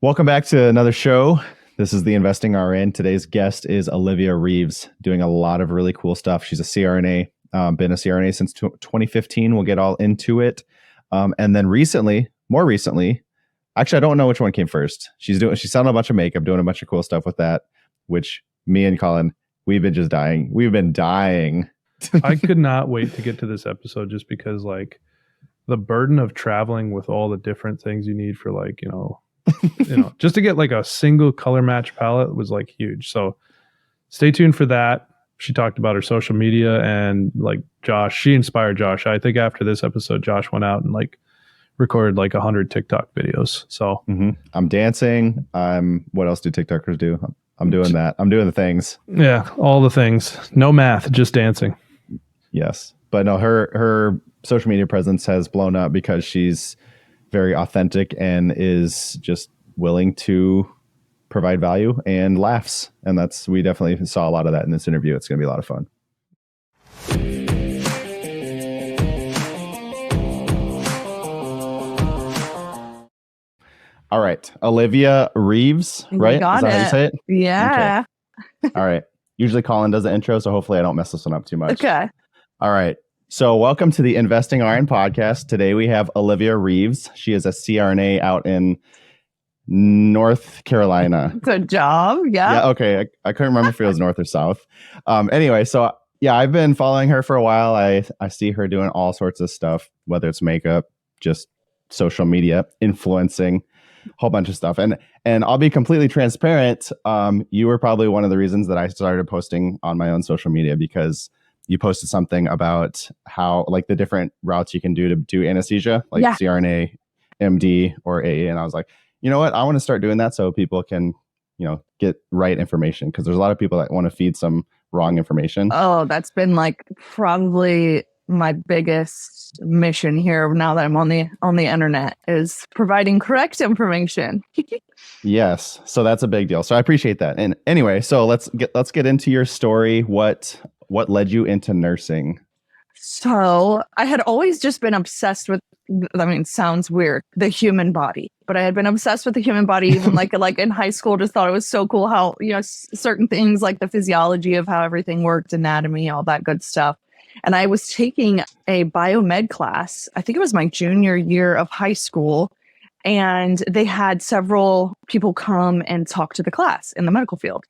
Welcome back to another show. This is the Investing RN. Today's guest is Olivia Reeves, doing a lot of really cool stuff. She's a CRNA, been a CRNA since 2015. We'll get all into it. And then more recently, actually, I don't know which one came first. She's selling a bunch of makeup, doing a bunch of cool stuff with that, which me and Colin, we've been just dying. We've been dying. I could not wait to get to this episode just because the burden of traveling with all the different things you need for just to get a single color match palette was huge. So stay tuned for that. She talked about her social media and Josh, she inspired Josh. I think after this episode, Josh went out and recorded 100 TikTok videos. So I'm dancing. What else do TikTokers do? I'm doing that. I'm doing the things. Yeah. All the things. No math, just dancing. Yes. But no, her social media presence has blown up because she's very authentic and is just willing to provide value and laughs. And we definitely saw a lot of that in this interview. It's going to be a lot of fun. All right. Olivia Reeves, right? Is that how you say it? Yeah. Okay. All right. Usually Colin does the intro, so hopefully I don't mess this one up too much. Okay. All right. So welcome to the Investing RN podcast. Today we have Olivia Reeves. She is a CRNA out in North Carolina. Good job. Yeah. Yeah. Okay. I couldn't remember if it was north or south. Anyway, so yeah, I've been following her for a while. I see her doing all sorts of stuff, whether it's makeup, just social media, influencing, a whole bunch of stuff. And I'll be completely transparent. You were probably one of the reasons that I started posting on my own social media, because you posted something about how the different routes you can do to do anesthesia, CRNA, MD, or AA. And I was like, you know what? I want to start doing that so people can, get right information, because there's a lot of people that want to feed some wrong information. Oh, that's been probably my biggest mission here now that I'm on the internet, is providing correct information. Yes. So that's a big deal. So I appreciate that. And anyway, so let's get into your story. What led you into nursing? So I had always just been obsessed with, sounds weird, the human body, but I had been obsessed with the human body even like in high school. Just thought it was so cool how, certain things like the physiology of how everything worked, anatomy, all that good stuff. And I was taking a biomed class. I think it was my junior year of high school. And they had several people come and talk to the class in the medical field.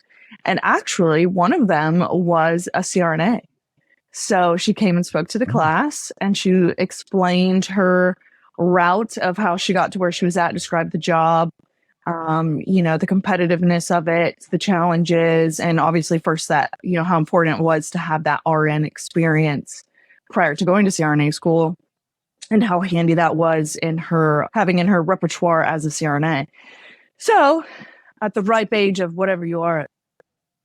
And actually, one of them was a CRNA. So she came and spoke to the class, and she explained her route of how she got to where she was at, described the job, the competitiveness of it, the challenges, and obviously first that, how important it was to have that RN experience prior to going to CRNA school, and how handy that was in her having in her repertoire as a CRNA. So at the ripe age of whatever you are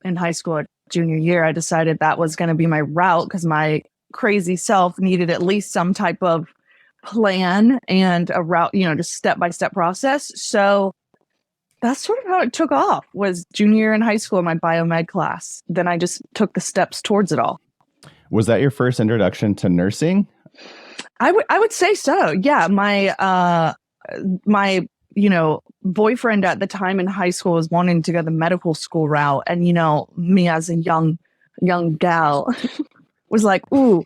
in high school at junior year, I decided that was going to be my route, because my crazy self needed at least some type of plan and a route, just step-by-step process. So that's sort of how it took off, was junior year in high school in my biomed class. Then I just took the steps towards it all. Was that your first introduction to nursing? I would say so. Yeah. My boyfriend at the time in high school was wanting to go the medical school route. And, me as a young gal was like, ooh,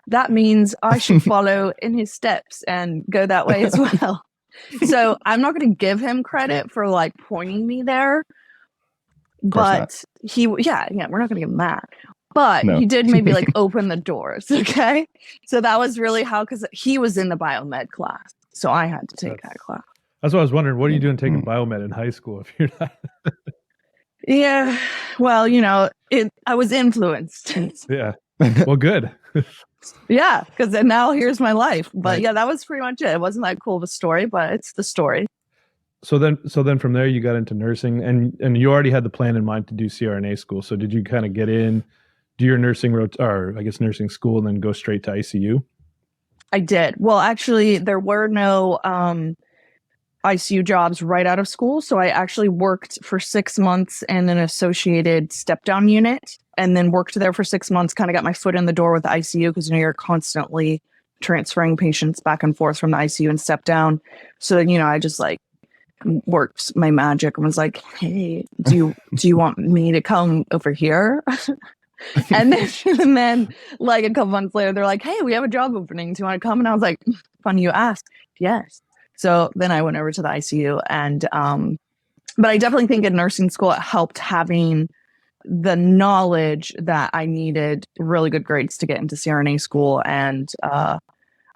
that means I should follow in his steps and go that way as well. So I'm not going to give him credit for pointing me there, but we're not going to give him that. But he did maybe open the doors. Okay. So that was really how, because he was in the biomed class. So I had to take that class. That's what I was wondering. What are you doing taking biomed in high school if you're not? Yeah. Well, I was influenced. Yeah. Well, good. Yeah. Because now here's my life. But yeah, that was pretty much it. It wasn't that cool of a story, but it's the story. So then from there you got into nursing, and you already had the plan in mind to do CRNA school. So did you kind of get in, do your nursing nursing school, and then go straight to ICU? I did. Well, actually, there were no ICU jobs right out of school. So I actually worked for 6 months in an associated step-down unit, and then worked there for 6 months, kind of got my foot in the door with the ICU, because you're constantly transferring patients back and forth from the ICU and step down. So, I just worked my magic and was like, hey, do you want me to come over here? and then like a couple months later, they're like, hey, we have a job opening. Do you want to come? And I was like, funny you ask. Yes. So then I went over to the ICU and, but I definitely think in nursing school, it helped having the knowledge that I needed really good grades to get into CRNA school. And, I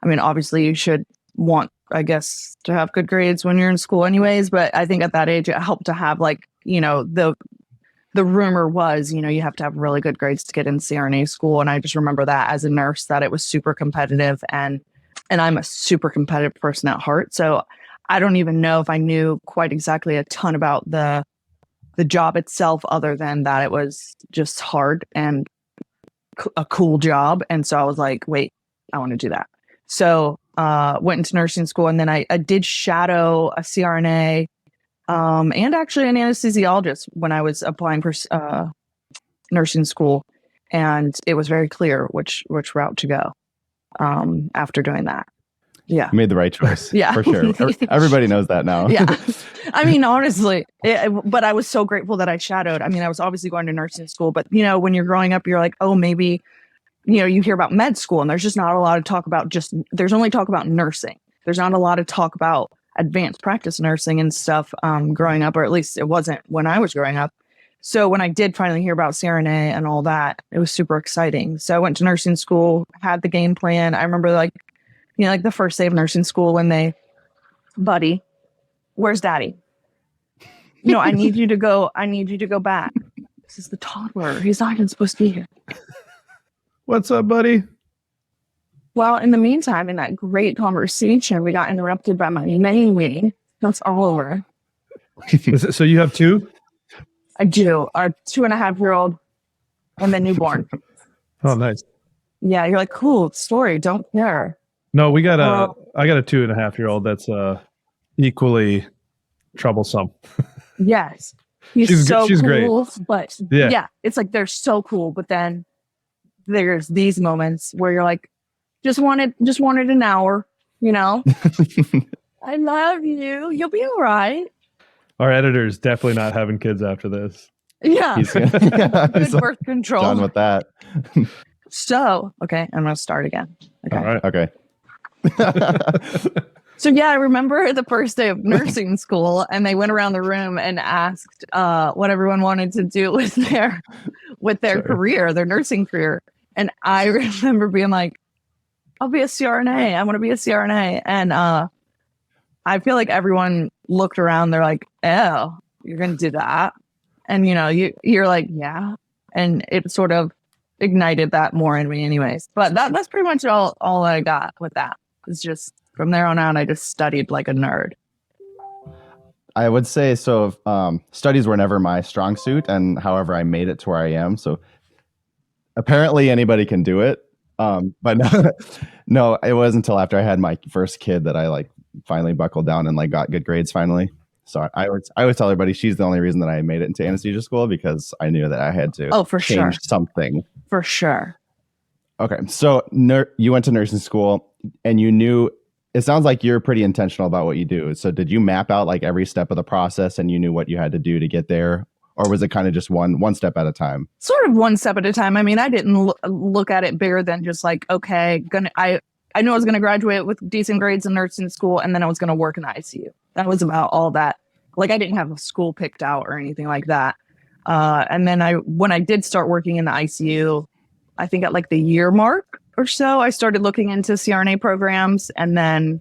mean, obviously you should want, I guess, to have good grades when you're in school anyways. But I think at that age, it helped to have like, you know, the rumor was, you know, you have to have really good grades to get in CRNA school. And I just remember that as a nurse, that it was super competitive, and I'm a super competitive person at heart. So I don't even know if I knew quite exactly a ton about the job itself, other than that it was just hard and a cool job. And so I was like, wait, I want to do that. So went into nursing school, and then I did shadow a CRNA and actually an anesthesiologist when I was applying for nursing school, and it was very clear which route to go after doing that. Yeah, You made the right choice. Yeah. For sure. Everybody knows that now. Yeah. I mean, honestly, but I was so grateful that I shadowed. I mean, I was obviously going to nursing school, but you know, when you're growing up, you're like, oh, maybe, you know, you hear about med school and there's just not a lot of talk about there's only talk about nursing. There's not a lot of talk about advanced practice nursing and stuff growing up, or at least it wasn't when I was growing up. So when I did finally hear about CRNA and all that, it was super exciting. So I went to nursing school, had the game plan. I remember like, you know, like the first day of nursing school when buddy, where's daddy? No, I need you to go back. This is the toddler. He's not even supposed to be here. What's up, buddy? Well, in the meantime, in that great conversation, we got interrupted by my main. That's all over. So you have two? I do. Our 2.5-year-old and the newborn. Oh, nice. Yeah, you're like, cool story. Don't care. No, I got a 2.5-year-old that's equally troublesome. Yes. She's she's cool, great. But Yeah. yeah, it's like they're so cool. But then there's these moments where you're like, just wanted an hour, you know? I love you. You'll be all right. Our editor's definitely not having kids after this. Yeah. He's Good birth control. done with that. So, okay, I'm going to start again. Okay. All right. Okay. So yeah, I remember the first day of nursing school, and they went around the room and asked what everyone wanted to do with their Sure. career, their nursing career. And I remember being like, I'll be a CRNA. I want to be a CRNA. And I feel like everyone looked around. They're like, oh, you're going to do that? And, you know, you're like, yeah. And it sort of ignited that more in me anyways. But that's pretty much all I got with that. It's just from there on out, I just studied like a nerd. I would say so. Studies were never my strong suit, and however, I made it to where I am. So apparently, anybody can do it. But no, it wasn't until after I had my first kid that I like finally buckled down and like got good grades finally. So I always tell everybody she's the only reason that I made it into anesthesia school, because I knew that I had to For change sure. something. For sure. Okay, so you went to nursing school and you knew. It sounds like you're pretty intentional about what you do. So did you map out like every step of the process and you knew what you had to do to get there? Or was it kind of just one step at a time? Sort of one step at a time. I mean, I didn't look at it bigger than just like, okay, I knew I was going to graduate with decent grades in nursing school, and then I was going to work in the ICU. That was about all that. Like, I didn't have a school picked out or anything like that. And then when I did start working in the ICU, I think at like the year mark or so, I started looking into CRNA programs. And then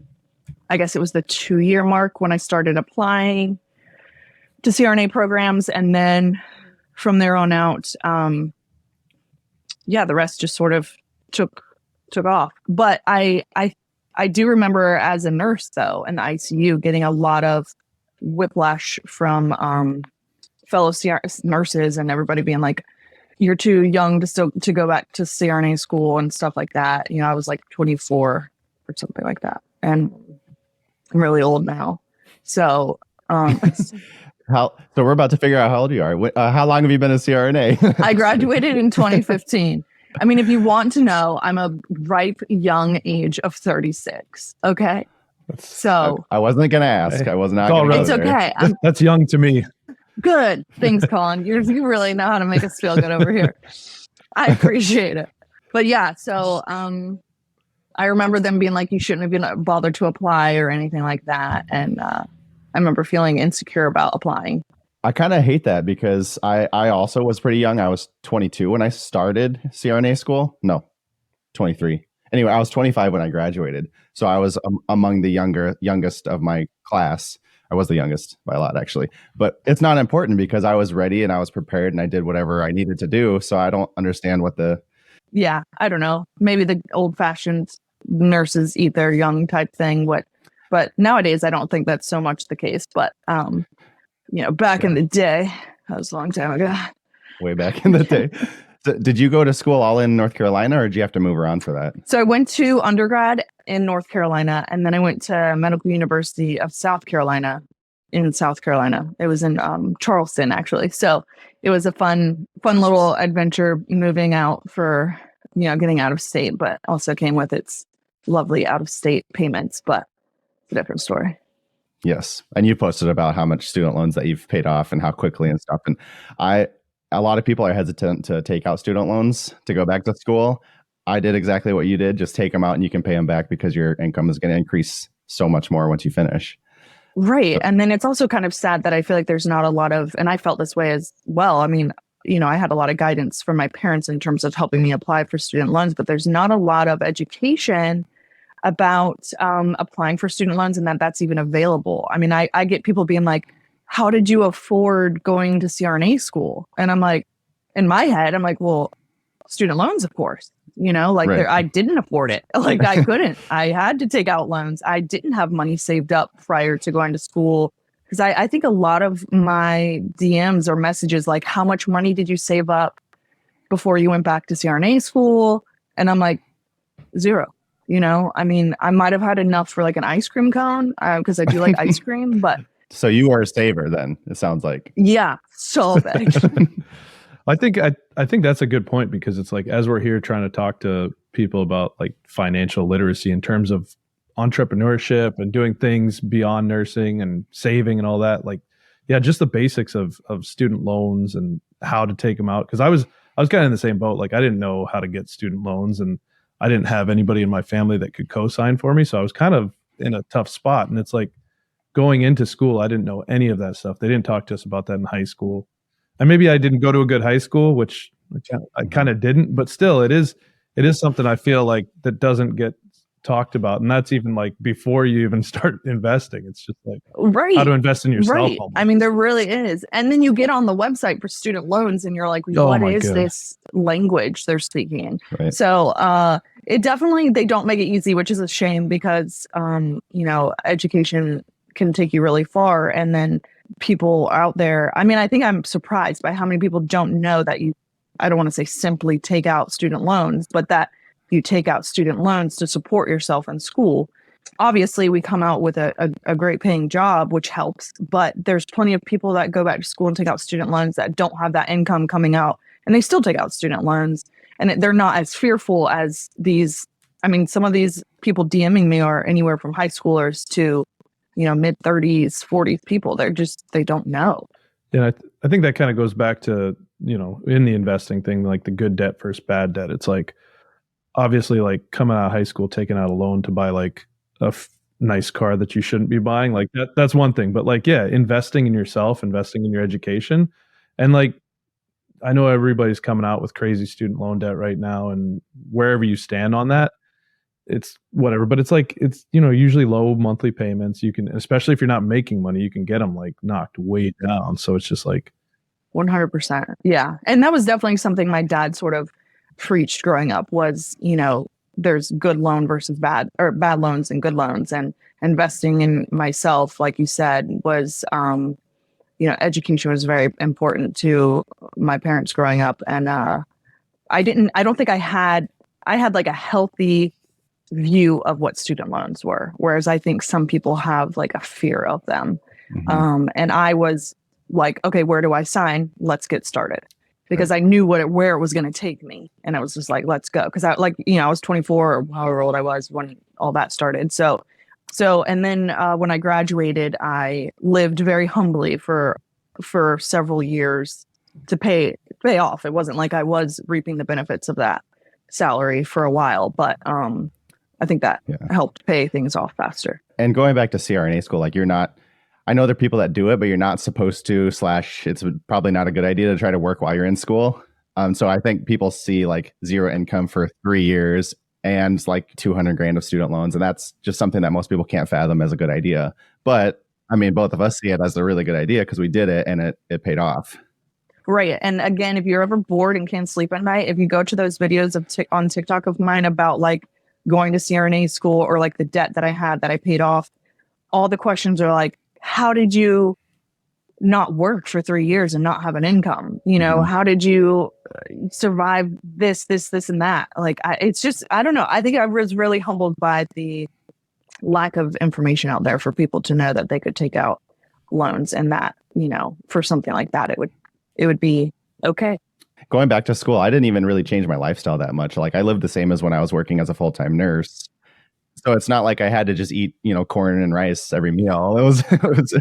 I guess it was the 2-year mark when I started applying to CRNA programs. And then from there on out, the rest just sort of took off. But I do remember as a nurse, though, in the ICU, getting a lot of whiplash from fellow nurses and everybody being like, you're too young to go back to CRNA school and stuff like that. You know, I was like 24 or something like that. And I'm really old now. So, So we're about to figure out how old you are. How long have you been a CRNA? I graduated in 2015. I mean, if you want to know, I'm a ripe young age of 36. Okay. So I wasn't going to ask. I was not all going to it's go there. okay. That's young to me. Good. Thanks, Colin. You really know how to make us feel good over here. I appreciate it. But yeah, so I remember them being like, you shouldn't have been bothered to apply or anything like that. And I remember feeling insecure about applying. I kind of hate that because I also was pretty young. I was 22 when I started CRNA school. No, 23. Anyway, I was 25 when I graduated. So I was among the youngest of my class. I was the youngest by a lot, actually. But it's not important because I was ready and I was prepared and I did whatever I needed to do. So I don't understand what the... Yeah, I don't know. Maybe the old-fashioned nurses eat their young type thing. But nowadays, I don't think that's so much the case. But, back in the day, that was a long time ago. Way back in the day. So did you go to school all in North Carolina or did you have to move around for that? So I went to undergrad in North Carolina, and then I went to Medical University of South Carolina in South Carolina. It was in Charleston, actually. So it was a fun little adventure moving out for, getting out of state, but also came with its lovely out of state payments, but it's a different story. Yes. And you posted about how much student loans that you've paid off and how quickly and stuff. And a lot of people are hesitant to take out student loans to go back to school. I did exactly what you did. Just take them out and you can pay them back because your income is going to increase so much more once you finish. Right. And then it's also kind of sad that I feel like there's not a lot of, and I felt this way as well. I mean, I had a lot of guidance from my parents in terms of helping me apply for student loans, but there's not a lot of education about applying for student loans and that's even available. I mean, I get people being like, how did you afford going to CRNA school? And I'm like, in my head, I'm like, well, student loans, of course, Right. I didn't afford it. Like I couldn't, I had to take out loans. I didn't have money saved up prior to going to school. Because I think a lot of my DMs or messages, like, how much money did you save up before you went back to CRNA school? And I'm like, zero. I mean, I might have had enough for like an ice cream cone because I do like ice cream, but. So you are a saver then, it sounds like. Yeah, so big. I think that's a good point because it's like, as we're here trying to talk to people about like financial literacy in terms of entrepreneurship and doing things beyond nursing and saving and all that, like, yeah, just the basics of student loans and how to take them out. Cause I was kind of in the same boat. Like I didn't know how to get student loans and I didn't have anybody in my family that could co-sign for me. So I was kind of in a tough spot. And it's like, going into school, I didn't know any of that stuff. They didn't talk to us about that in high school. And maybe I didn't go to a good high school, which I kind of didn't, but still it is something I feel like that doesn't get talked about. And that's even like before you even start investing. It's just like how to invest in yourself. Right. Almost. I mean, there really is. And then you get on the website for student loans and you're like, what is this language they're speaking? Right. So it definitely, they don't make it easy, which is a shame because, education can take you really far. And then people out there, I mean, I think I'm surprised by how many people don't know that I don't want to say simply take out student loans, but that you take out student loans to support yourself in school. Obviously, we come out with a great paying job, which helps, but there's plenty of people that go back to school and take out student loans that don't have that income coming out, and they still take out student loans, and they're not as fearful as these. I mean, some of these people DMing me are anywhere from high schoolers to mid 30s, 40s people. They don't know. Yeah, I think that kind of goes back to, in the investing thing, like the good debt versus bad debt. It's like, obviously, like coming out of high school, taking out a loan to buy like a nice car that you shouldn't be buying, like that's one thing. But like, yeah, investing in yourself, investing in your education. And like, I know everybody's coming out with crazy student loan debt right now, and wherever you stand on that, it's whatever, but it's like, it's, usually low monthly payments. You can, especially if you're not making money, you can get them like knocked way down. So it's just like 100%. Yeah. And that was definitely something my dad sort of preached growing up was, there's good loan versus bad loans and good loans, and investing in myself, like you said, was, education was very important to my parents growing up. And, I don't think I had like a healthy view of what student loans were, whereas I think some people have like a fear of them. Mm-hmm. And I was like, okay, where do I sign? Let's get started, because I knew where it was going to take me, and I was just like, let's go, because I was 24 or however old I was when all that started. So So, and then when I graduated, I lived very humbly for several years to pay off. It wasn't like I was reaping the benefits of that salary for a while, but I think that helped pay things off faster. And going back to CRNA school, like you're not, I know there are people that do it, but you're not supposed to, / it's probably not a good idea to try to work while you're in school. So I think people see like zero income for 3 years and like 200 grand of student loans. And that's just something that most people can't fathom as a good idea. But I mean, both of us see it as a really good idea because we did it and it paid off. Right. And again, if you're ever bored and can't sleep at night, if you go to those videos on TikTok of mine about like going to CRNA school or like the debt that I had that I paid off, all the questions are like, how did you not work for 3 years and not have an income? You know, how did you survive this, and that? Like, it's just, I don't know. I think I was really humbled by the lack of information out there for people to know that they could take out loans and that, you know, for something like that, it would be okay. Going back to school, I didn't even really change my lifestyle that much. Like I lived the same as when I was working as a full-time nurse. So it's not like I had to just eat, you know, corn and rice every meal. It was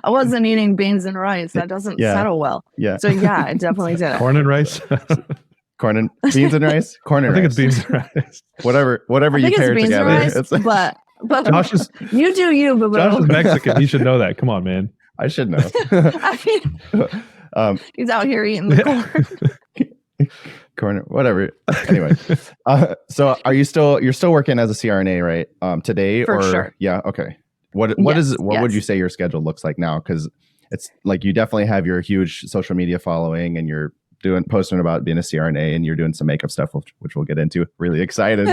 I wasn't eating beans and rice. That doesn't settle well. Yeah. So yeah, it definitely did. Corn and rice. Corn and beans and rice. Corn and I think rice. it's beans and rice. Whatever you pair together. Rice, but Josh is, you do you, but Josh is Mexican. He should know that. Come on, man. I should know. I mean, he's out here eating the corn. Corner, whatever. Anyway, so you're still working as a CRNA, right? Today For sure. Yeah. Okay. What would you say your schedule looks like now? Because it's like you definitely have your huge social media following, and you're posting about being a CRNA, and you're doing some makeup stuff, which we'll get into. Really excited.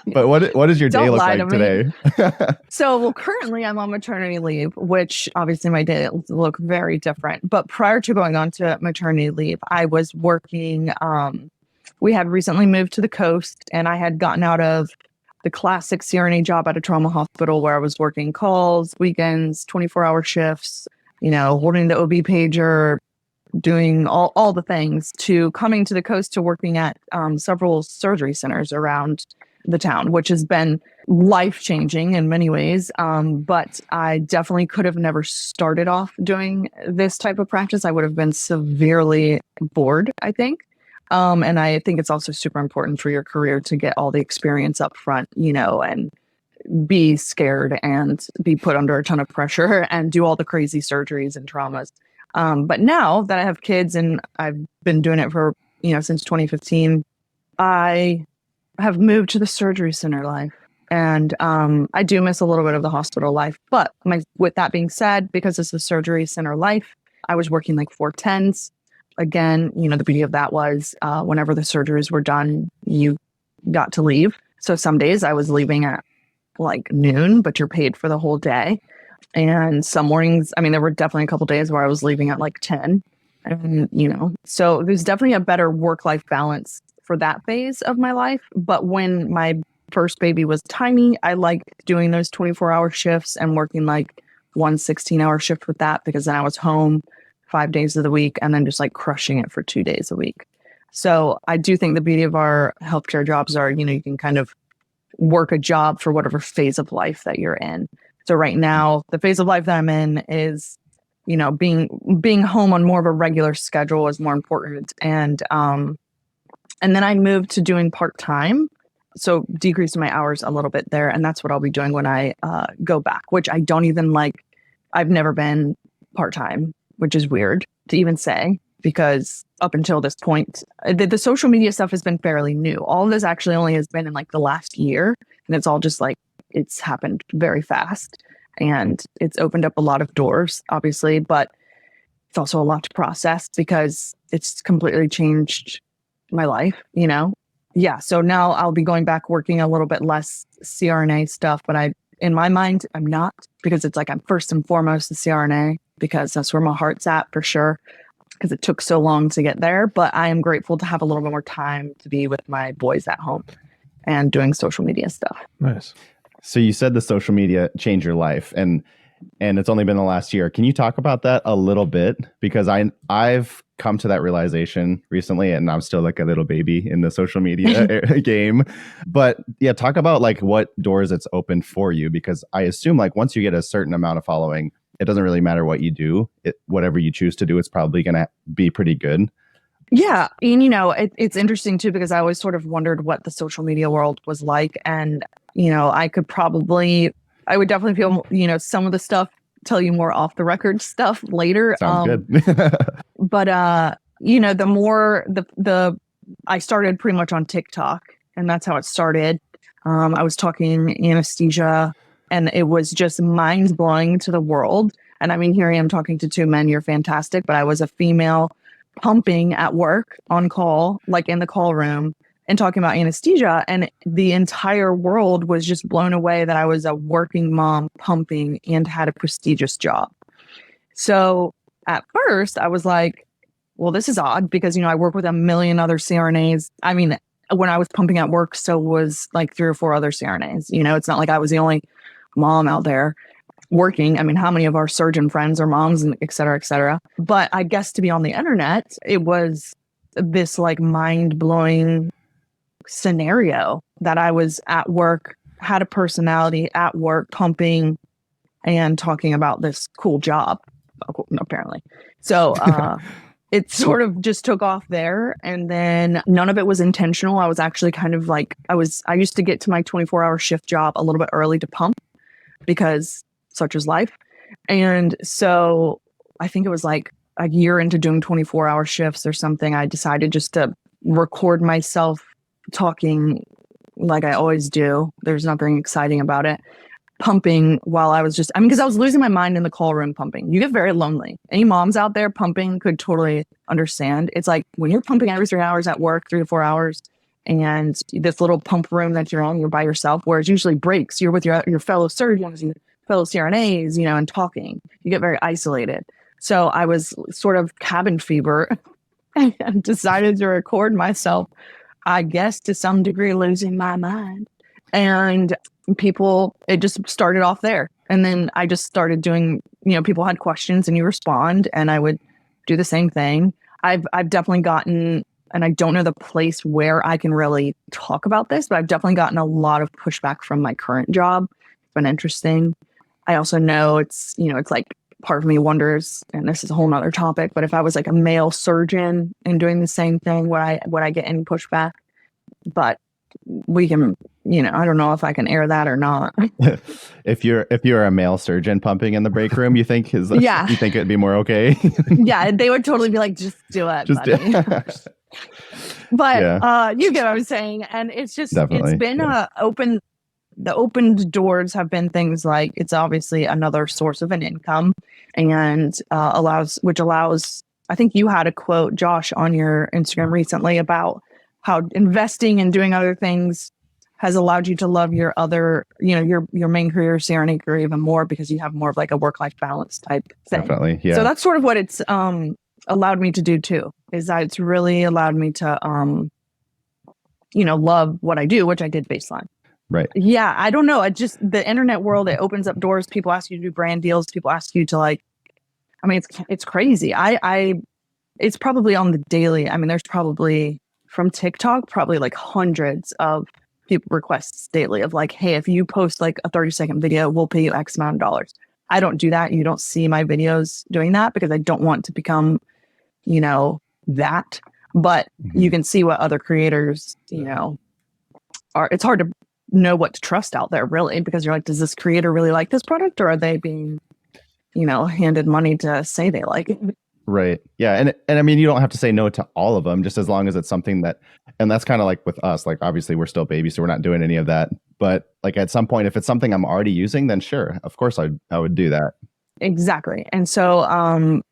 But what does your day look like today? So currently I'm on maternity leave, which obviously my day look very different. But prior to going on to maternity leave, I was working. We had recently moved to the coast, and I had gotten out of the classic CRNA job at a trauma hospital where I was working calls, weekends, 24-hour shifts, you know, holding the OB pager, doing all the things, to coming to the coast to working at several surgery centers around the town, which has been life-changing in many ways. But I definitely could have never started off doing this type of practice. I would have been severely bored, I think. And I think it's also super important for your career to get all the experience up front, you know, and be scared and be put under a ton of pressure and do all the crazy surgeries and traumas. But now that I have kids and I've been doing it for, you know, since 2015, I have moved to the surgery center life. And I do miss a little bit of the hospital life. But with that being said, because it's the surgery center life, I was working like 410s. Again, you know, the beauty of that was whenever the surgeries were done, you got to leave. So some days I was leaving at like noon, but you're paid for the whole day. And some mornings, I mean, there were definitely a couple days where I was leaving at like 10. And, you know, so there's definitely a better work-life balance for that phase of my life. But when my first baby was tiny, I liked doing those 24-hour shifts and working like 1 16-hour shift with that, because then I was home 5 days of the week and then just like crushing it for 2 days a week. So I do think the beauty of our healthcare jobs are, you know, you can kind of work a job for whatever phase of life that you're in. So right now, the phase of life that I'm in is, you know, being home on more of a regular schedule is more important. And then I moved to doing part-time. So decreasing my hours a little bit there. And that's what I'll be doing when I go back, which I don't even like. I've never been part-time, which is weird to even say, because up until this point, the social media stuff has been fairly new. All of this actually only has been in like the last year. And it's all just like, it's happened very fast, and it's opened up a lot of doors, obviously, but it's also a lot to process because it's completely changed my life, you know? Yeah. So now I'll be going back working a little bit less CRNA stuff, but in my mind, I'm not, because it's like I'm first and foremost a CRNA, because that's where my heart's at for sure, because it took so long to get there. But I am grateful to have a little bit more time to be with my boys at home and doing social media stuff. Nice. So you said the social media changed your life, and it's only been the last year. Can you talk about that a little bit? Because I've come to that realization recently, and I'm still like a little baby in the social media game. But yeah, talk about like what doors it's opened for you, because I assume like once you get a certain amount of following, it doesn't really matter what you do. Whatever you choose to do, it's probably going to be pretty good. Yeah. And, you know, it's interesting too, because I always sort of wondered what the social media world was like. And, you know, I would definitely feel, you know, some of the stuff, tell you more off the record stuff later. Sounds good. But, you know, the more I started pretty much on TikTok, and that's how it started. I was talking anesthesia, and it was just mind blowing to the world. And I mean, here I am talking to two men. You're fantastic. But I was a female pumping at work on call, like in the call room, and talking about anesthesia. And the entire world was just blown away that I was a working mom pumping and had a prestigious job. So at first I was like, well, this is odd, because, you know, I work with a million other CRNAs. I mean, when I was pumping at work, so was like 3 or 4 other CRNAs. You know, it's not like I was the only mom out there working. I mean, how many of our surgeon friends are moms, and et cetera, et cetera. But I guess to be on the internet, it was this like mind blowing scenario that I was at work, had a personality at work, pumping and talking about this cool job, apparently. So it sort of just took off there. And then none of it was intentional. I was actually kind of like, I used to get to my 24-hour shift job a little bit early to pump, because such is life. And so I think it was like a year into doing 24-hour shifts or something, I decided just to record myself talking like I always do. There's nothing exciting about it. Pumping while I was just, I mean, because I was losing my mind in the call room pumping. You get very lonely. Any moms out there pumping could totally understand. It's like when you're pumping every 3 hours at work, 3 to 4 hours, and this little pump room that you're in, you're by yourself, whereas usually breaks, you're with your fellow surgeons and fellow CRNAs, you know, and talking. You get very isolated. So I was sort of cabin fever and decided to record myself, I guess to some degree losing my mind. And it just started off there. And then I just started doing, you know, people had questions and you respond, and I would do the same thing. I've definitely gotten, and I don't know the place where I can really talk about this, but I've definitely gotten a lot of pushback from my current job. It's been interesting. I also know it's, you know, it's like part of me wonders, and this is a whole nother topic, but if I was like a male surgeon and doing the same thing, would I get any pushback? But we can, you know, I don't know if I can air that or not. If you're a male surgeon pumping in the break room, you think you think it'd be more okay? Yeah, they would totally be like, just do it, buddy. But yeah. You get what I'm saying. And it's just, definitely, it's been the opened doors have been things like, it's obviously another source of an income, and allows, I think you had a quote, Josh, on your Instagram recently about how investing and doing other things has allowed you to love your other, you know, your main career, CRNA career, even more, because you have more of like a work-life balance type thing. Definitely, yeah. So that's sort of what it's allowed me to do too, is that it's really allowed me to, you know, love what I do, which I did baseline. Right. Yeah, I don't know. The internet world, it opens up doors. People ask you to do brand deals. People ask you to like, I mean, it's crazy. It's probably on the daily. I mean, there's probably from TikTok, probably like hundreds of people requests daily of like, hey, if you post like a 30-second video, we'll pay you X amount of dollars. I don't do that. You don't see my videos doing that because I don't want to become, you know, that. But you can see what other creators, you know, are. It's hard to know what to trust out there, really, because you're like, does this creator really like this product, or are they being, you know, handed money to say they like it? Right. Yeah. And I mean, you don't have to say no to all of them, just as long as it's something that, and that's kind of like with us, like obviously we're still babies, so we're not doing any of that. But like at some point, if it's something I'm already using, then sure, of course I would do that. Exactly. And so,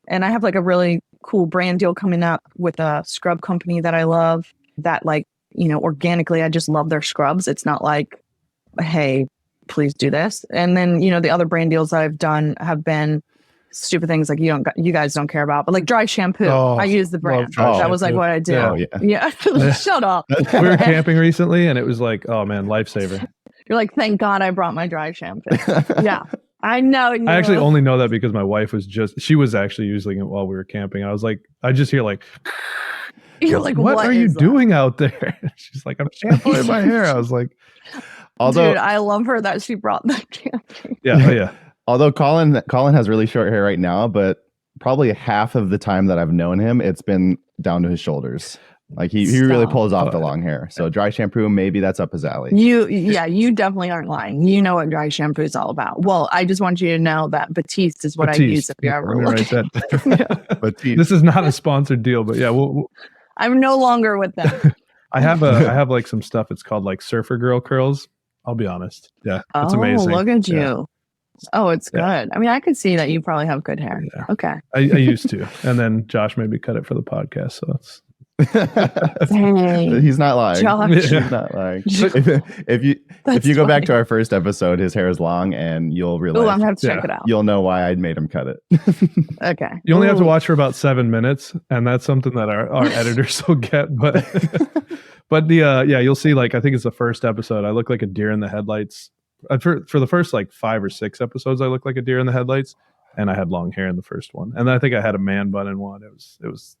and I have like a really cool brand deal coming up with a scrub company that I love, that like, you know, organically, I just love their scrubs. It's not like, hey, please do this. And then, you know, the other brand deals that I've done have been stupid things like you guys don't care about, but like dry shampoo. I use the brand. That was like what I did. Yeah. Shut up. We were camping recently and it was like, oh man, lifesaver. You're like, thank God I brought my dry shampoo. Yeah. I know. You I actually only know that because my wife she was actually using it while we were camping. I was like, I just hear like, You're like, what are you is that?" doing out there? She's like, I'm shampooing my hair. I was like, Although, Dude, I love her that she brought that camping. yeah, oh yeah. although Colin has really short hair right now, but probably half of the time that I've known him, it's been down to his shoulders. Like he really Stop. pulls off the long hair. So dry shampoo, maybe that's up his alley. You definitely aren't lying. You know what dry shampoo is all about. Well, I just want you to know that Batiste is what I use if you're ever Let me write looking. that. Batiste. This is not a sponsored deal, but yeah, I'm no longer with them. I have like some stuff. It's called like Surfer Girl curls. I'll be honest. Yeah, it's amazing. Look at you. Yeah. Oh, it's Yeah. good. I mean, I could see that you probably have good hair. Yeah. Okay. I used to, and then Josh made me cut it for the podcast. So it's Dang. He's not lying. Josh. He's not lying. If you go back to our first episode, his hair is long, and you'll realize. Oh, I'm gonna have to check it out. You'll know why I made him cut it. Okay. you only have to watch for about 7 minutes, and that's something that our editors will get. But you'll see. Like I think it's the first episode. I look like a deer in the headlights. For the first like 5 or 6 episodes, I look like a deer in the headlights, and I had long hair in the first one, and then I think I had a man bun in one. It was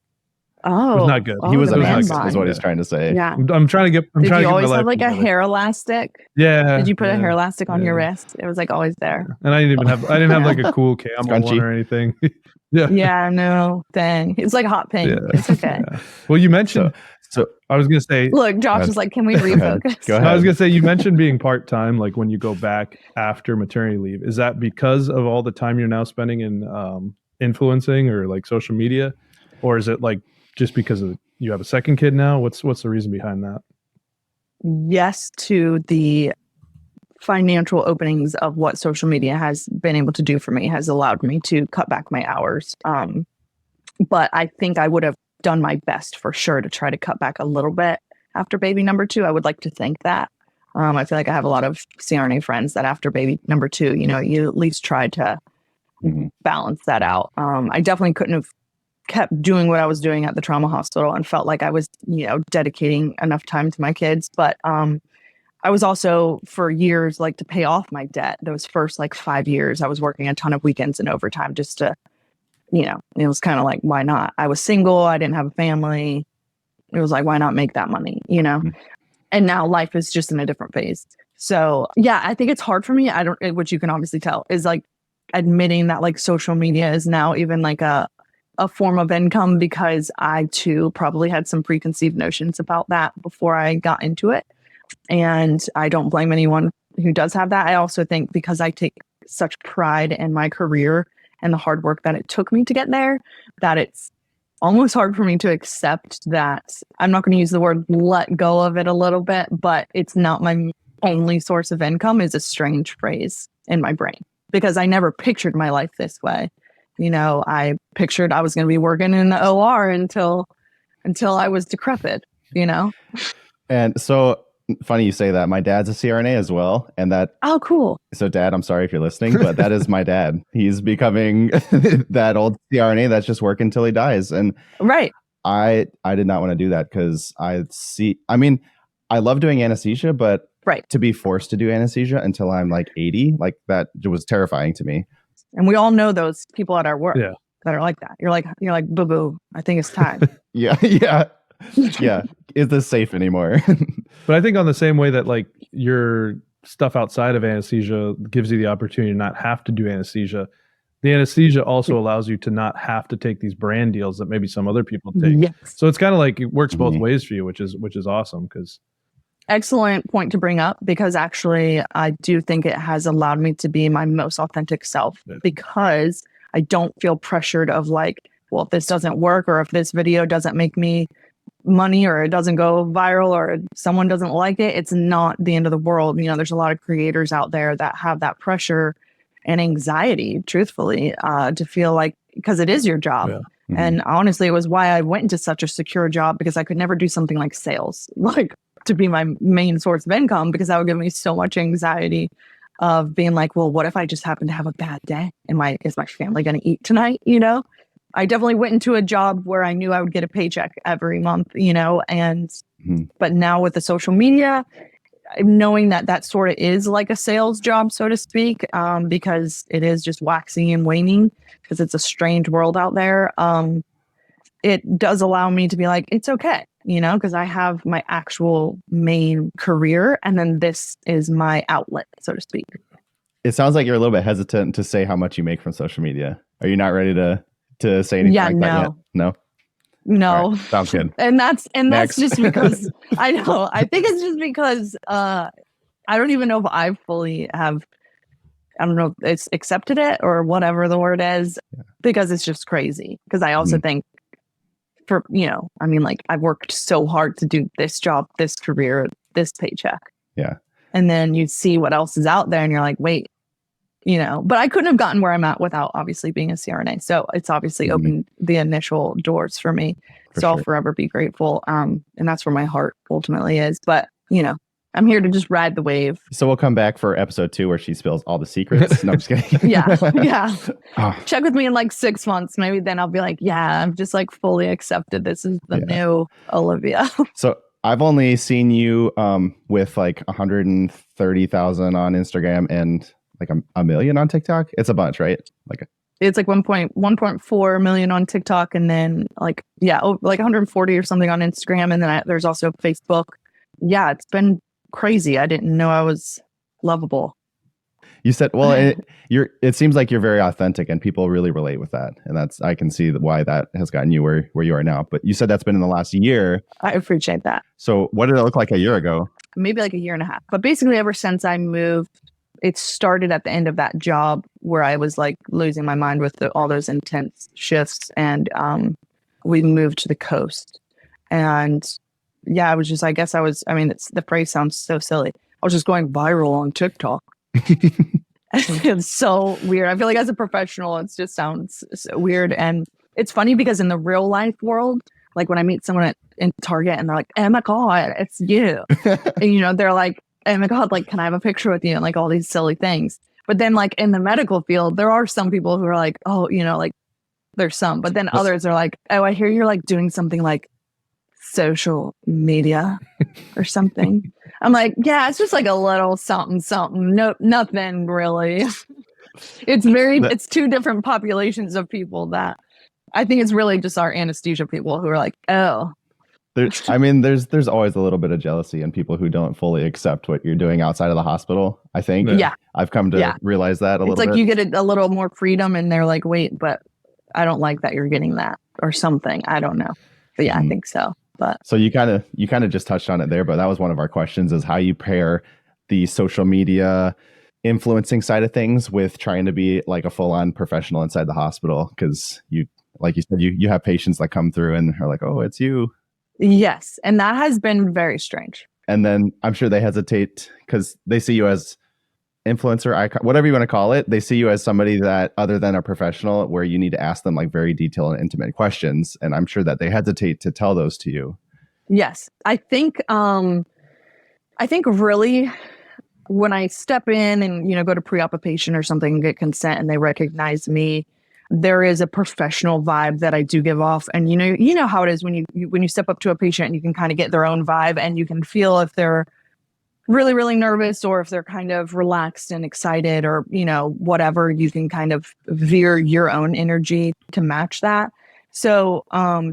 not good. He was a man mess, bun. is what he's trying to say. Yeah. I'm trying to get. Did you always my have life like a together. hair elastic? Yeah. Did you put a yeah. hair elastic on your Yeah. wrist? It was like always there. And I didn't have like a cool camel Scrunchy. one or anything. Yeah. Yeah, no, dang. It's like hot pink. Yeah. It's okay. Yeah. Well, you mentioned. So I was gonna say. Look, Josh ahead. is like, can we ahead. refocus? Go I ahead. was gonna say you mentioned being part time, like when you go back after maternity leave. Is that because of all the time you're now spending in influencing or like social media, or is it like just because you have a second kid now? What's the reason behind that? Yes to the financial openings of what social media has been able to do for me, has allowed me to cut back my hours. But I think I would have done my best for sure to try to cut back a little bit after baby number 2. I would like to think that. I feel like I have a lot of CRNA friends that after baby number 2, you at least try to balance that out. I definitely couldn't have kept doing what I was doing at the trauma hospital and felt like I was, dedicating enough time to my kids. But I was also for years, like to pay off my debt. Those first like 5 years, I was working a ton of weekends and overtime just to, it was kind of like, why not? I was single. I didn't have a family. It was like, why not make that money, And now life is just in a different phase. So yeah, I think it's hard for me. Which you can obviously tell is like admitting that like social media is now even like a form of income, because I too probably had some preconceived notions about that before I got into it. And I don't blame anyone who does have that. I also think because I take such pride in my career and the hard work that it took me to get there, that it's almost hard for me to accept that I'm not going to use the word let go of it a little bit, but it's not my only source of income is a strange phrase in my brain because I never pictured my life this way. I pictured I was going to be working in the OR until I was decrepit, And so funny you say that. My dad's a CRNA as well. And Oh, cool. so Dad, I'm sorry if you're listening, but that is my dad. He's becoming that old CRNA that's just working till he dies. And Right. I did not want to do that because I love doing anesthesia, but Right. to be forced to do anesthesia until I'm like 80, like that was terrifying to me. And we all know those people at our work Yeah. that are like that. You're like, boo boo, I think it's time. Yeah. Is this safe anymore? But I think on the same way that like your stuff outside of anesthesia gives you the opportunity to not have to do anesthesia, the anesthesia also allows you to not have to take these brand deals that maybe some other people take. Yes. So it's kind of like it works both Mhm. ways for you, which is awesome because Excellent point to bring up, because actually I do think it has allowed me to be my most authentic self, Yeah. because I don't feel pressured of like, well, if this doesn't work, or if this video doesn't make me money, or it doesn't go viral, or someone doesn't like it, it's not the end of the world. There's a lot of creators out there that have that pressure and anxiety, truthfully, to feel like, because it is your job. Yeah. Mhm. And honestly, it was why I went into such a secure job, because I could never do something like sales, like to be my main source of income, because that would give me so much anxiety of being like, well, what if I just happen to have a bad day? Is my family going to eat tonight? I definitely went into a job where I knew I would get a paycheck every month, and Mhm. but now with the social media, knowing that that sort of is like a sales job, so to speak, because it is just waxing and waning, because it's a strange world out there. It does allow me to be like, it's okay, because I have my actual main career, and then this is my outlet, so to speak. It sounds like you're a little bit hesitant to say how much you make from social media. Are you not ready to say anything like that yet? No. No. Right, sounds good. And that's Next. just because I know. I think it's just because I don't even know if I fully have. I don't know if it's accepted it or whatever the word is, because it's just crazy. Because I also think for like I've worked so hard to do this job, this career, this paycheck. Yeah. And then you see what else is out there, and you're like, wait. But I couldn't have gotten where I'm at without obviously being a CRNA. So it's obviously opened the initial doors for me. So I'll forever be grateful. And that's where my heart ultimately is. But, I'm here to just ride the wave. So we'll come back for episode 2 where she spills all the secrets. No, I'm just kidding. Yeah. Oh. Check with me in like 6 months. Maybe then I'll be like, yeah, I'm just like fully accepted. This is the new Olivia. So I've only seen you with like 130,000 on Instagram and like a million on TikTok. It's a bunch, right? It's like 1.4 million on TikTok, and then like 140 or something on Instagram, and then there's also Facebook. Yeah, it's been crazy. I didn't know I was lovable. You said, well, it seems like you're very authentic, and people really relate with that, and I can see why that has gotten you where you are now. But you said that's been in the last year. I appreciate that. So what did it look like a year ago? Maybe like a year and a half. But basically, ever since I moved. It started at the end of that job where I was like losing my mind with all those intense shifts, and we moved to the coast. And I was just, the phrase sounds so silly. I was just going viral on TikTok. It's so weird. I feel like as a professional, it just sounds so weird. And it's funny because in the real life world, like when I meet someone in Target and they're like, oh my God, it's you. And, they're like, oh my God, like, can I have a picture with you? And like all these silly things. But then like in the medical field, there are some people who are like, oh, like there's some, but then others are like, oh, I hear you're like doing something like social media or something. I'm like, yeah, it's just like a little something. No, nothing really. It's two different populations of people that I think it's really just our anesthesia people who are like, oh. There's always a little bit of jealousy in people who don't fully accept what you're doing outside of the hospital. I think. Yeah. I've come to realize that a little bit. It's like you get a little more freedom, and they're like, wait, but I don't like that you're getting that or something. I don't know. But I think so. But so you kind of just touched on it there, but that was one of our questions, is how you pair the social media influencing side of things with trying to be like a full-on professional inside the hospital. Because like you said, you have patients that come through and are like, oh, it's you. Yes. And that has been very strange. And then I'm sure they hesitate because they see you as influencer, icon, whatever you want to call it. They see you as somebody that, other than a professional, where you need to ask them like very detailed and intimate questions. And I'm sure that they hesitate to tell those to you. Yes. I think really when I step in and, go to pre-op a patient or something and get consent and they recognize me, there is a professional vibe that I do give off. And, you know how it is when you step up to a patient and you can kind of get their own vibe, and you can feel if they're really, really nervous or if they're kind of relaxed and excited or, whatever. You can kind of veer your own energy to match that. So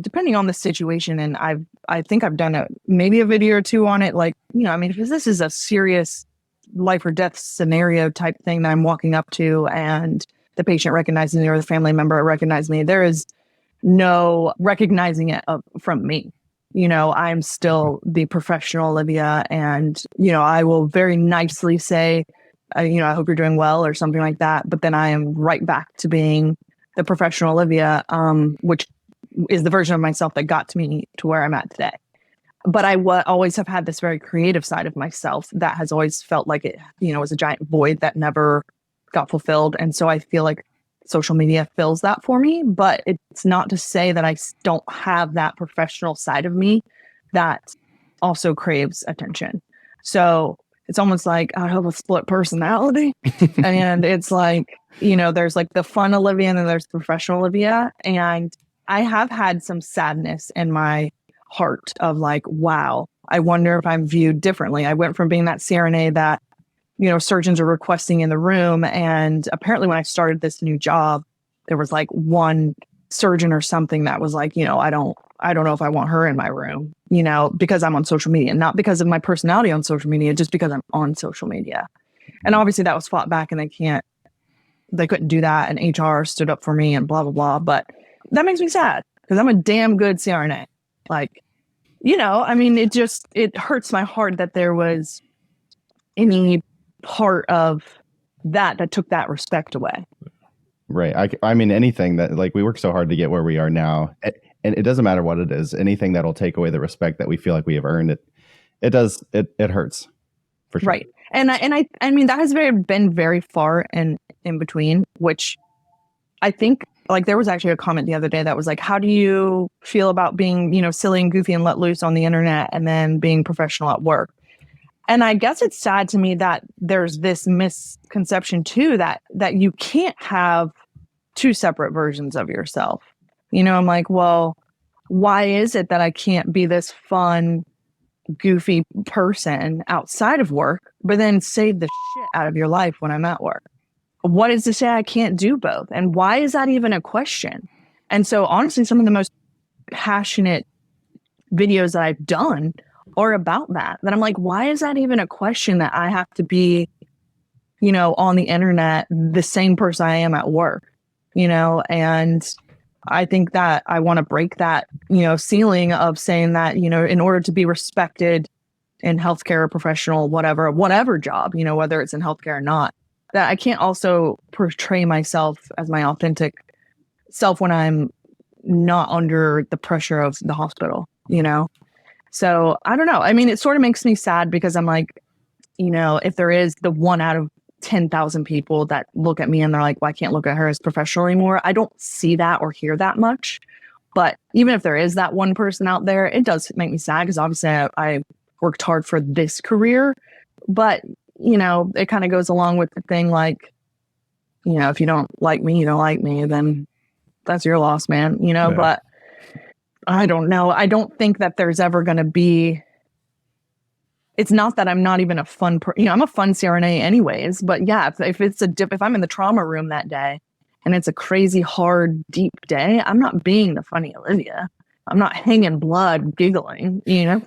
depending on the situation, and I think I've done maybe a video or two on it, like, if this is a serious life or death scenario type thing that I'm walking up to and the patient recognizes me or the family member recognizes me, there is no recognizing it from me. I'm still the professional Olivia, and, I will very nicely say, I hope you're doing well or something like that. But then I am right back to being the professional Olivia, which is the version of myself that got to me to where I'm at today. But I always have had this very creative side of myself that has always felt like it, was a giant void that never got fulfilled. And so I feel like social media fills that for me, but it's not to say that I don't have that professional side of me that also craves attention. So it's almost like I have a split personality. And it's like, there's like the fun Olivia and then there's professional Olivia. And I have had some sadness in my heart of like, wow, I wonder if I'm viewed differently. I went from being that CRNA that, you know, surgeons are requesting in the room. And apparently when I started this new job, there was like one surgeon or something that was like, you know, I don't know if I want her in my room, you know, because I'm on social media, not because of my personality on social media, just because I'm on social media. And obviously that was fought back and they couldn't do that. And HR stood up for me and blah, blah, blah. But that makes me sad because I'm a damn good CRNA. Like, you know, I mean, it hurts my heart that there was any part of that took that respect away. Right. I mean, anything that, like, we work so hard to get where we are now, and it doesn't matter what it is, anything that'll take away the respect that we feel like we have earned, it hurts for sure. Right. And I mean, that has been very far and in between, which I think, like, there was actually a comment the other day that was like, how do you feel about being, you know, silly and goofy and let loose on the internet and then being professional at work? And I guess it's sad to me that there's this misconception too, that you can't have two separate versions of yourself. You know, I'm like, well, why is it that I can't be this fun, goofy person outside of work, but then save the shit out of your life when I'm at work? What is to say I can't do both? And why is that even a question? And so honestly, some of the most passionate videos that I've done are about that I'm like, why is that even a question that I have to be, you know, on the internet, the same person I am at work, you know? And I think that I want to break that, you know, ceiling of saying that, you know, in order to be respected in healthcare, professional, whatever job, you know, whether it's in healthcare or not, that I can't also portray myself as my authentic self when I'm not under the pressure of the hospital, you know? So I don't know. I mean, it sort of makes me sad because I'm like, you know, if there is the 1 out of 10,000 people that look at me and they're like, well, I can't look at her as professional anymore. I don't see that or hear that much. But even if there is that one person out there, it does make me sad because obviously I worked hard for this career. But, you know, it kind of goes along with the thing like, you know, if you don't like me, you don't like me, then that's your loss, man, you know, But I don't know. I don't think that there's ever going to be. It's not that I'm not even a fun, you know, I'm a fun CRNA anyways. But yeah, if I'm in the trauma room that day and it's a crazy, hard, deep day, I'm not being the funny Olivia. I'm not hanging blood, giggling, you know.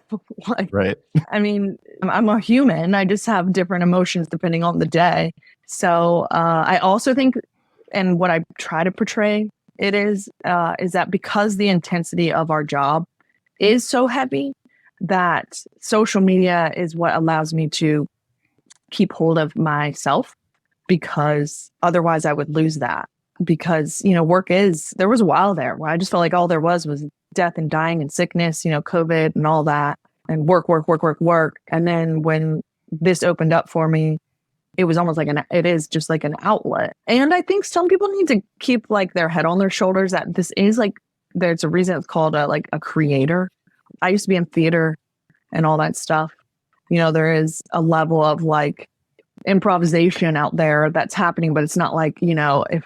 Like, right. I mean, I'm a human. I just have different emotions depending on the day. So I also think, and what I try to portray is that because the intensity of our job is so heavy, that social media is what allows me to keep hold of myself, because otherwise I would lose that. Because, you know, there was a while there where I just felt like all there was death and dying and sickness, you know, COVID and all that, and work. And then when this opened up for me, it was almost like it is just like an outlet. And I think some people need to keep like their head on their shoulders that this is like, there's a reason it's called a creator. I used to be in theater and all that stuff. You know, there is a level of like improvisation out there that's happening, but it's not like, you know, if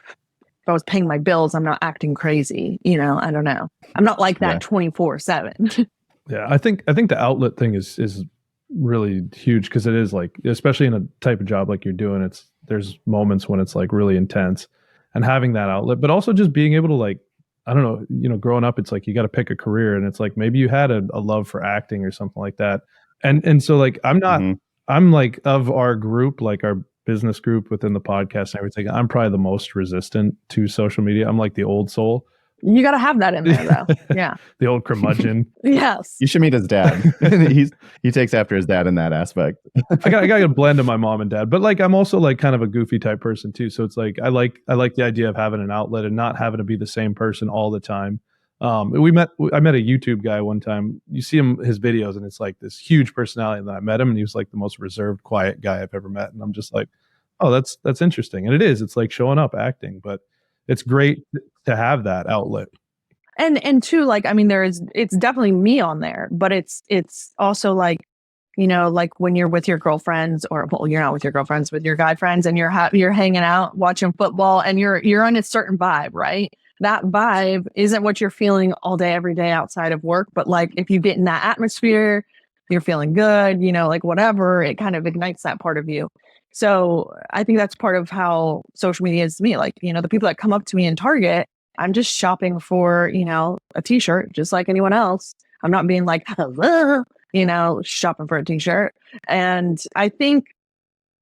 I was paying my bills, I'm not acting crazy. You know, I don't know. I'm not like that 24/7. Yeah, I think the outlet thing is really huge because it is like, especially in a type of job like you're doing, there's moments when it's like really intense, and having that outlet, but also just being able to like, I don't know, you know, growing up, it's like you got to pick a career, and it's like maybe you had a love for acting or something like that, and so like I'm like, of our group, like our business group within the podcast and everything, I'm probably the most resistant to social media. I'm like the old soul. You got to have that in there, though. Yeah. The old curmudgeon. Yes. You should meet his dad. He takes after his dad in that aspect. I got a blend of my mom and dad, but like I'm also like kind of a goofy type person too. So it's like I like the idea of having an outlet and not having to be the same person all the time. I met a YouTube guy one time. You see his videos, and it's like this huge personality. And then I met him, and he was like the most reserved, quiet guy I've ever met. And I'm just like, oh, that's interesting. And it is. It's like showing up, acting, but it's great to have that outlet. And too, like, I mean, it's definitely me on there, but it's also like, you know, like when you're with your girlfriends, or, well, you're not with your girlfriends, with your guy friends, and you're hanging out watching football, and you're on a certain vibe, right? That vibe isn't what you're feeling all day, every day outside of work. But like, if you get in that atmosphere you're feeling good, like whatever, it kind of ignites that part of you. So I think that's part of how social media is to me. Like, the people that come up to me in Target, I'm just shopping for, a t-shirt just like anyone else. I'm not being like, hello, shopping for a t-shirt. And I think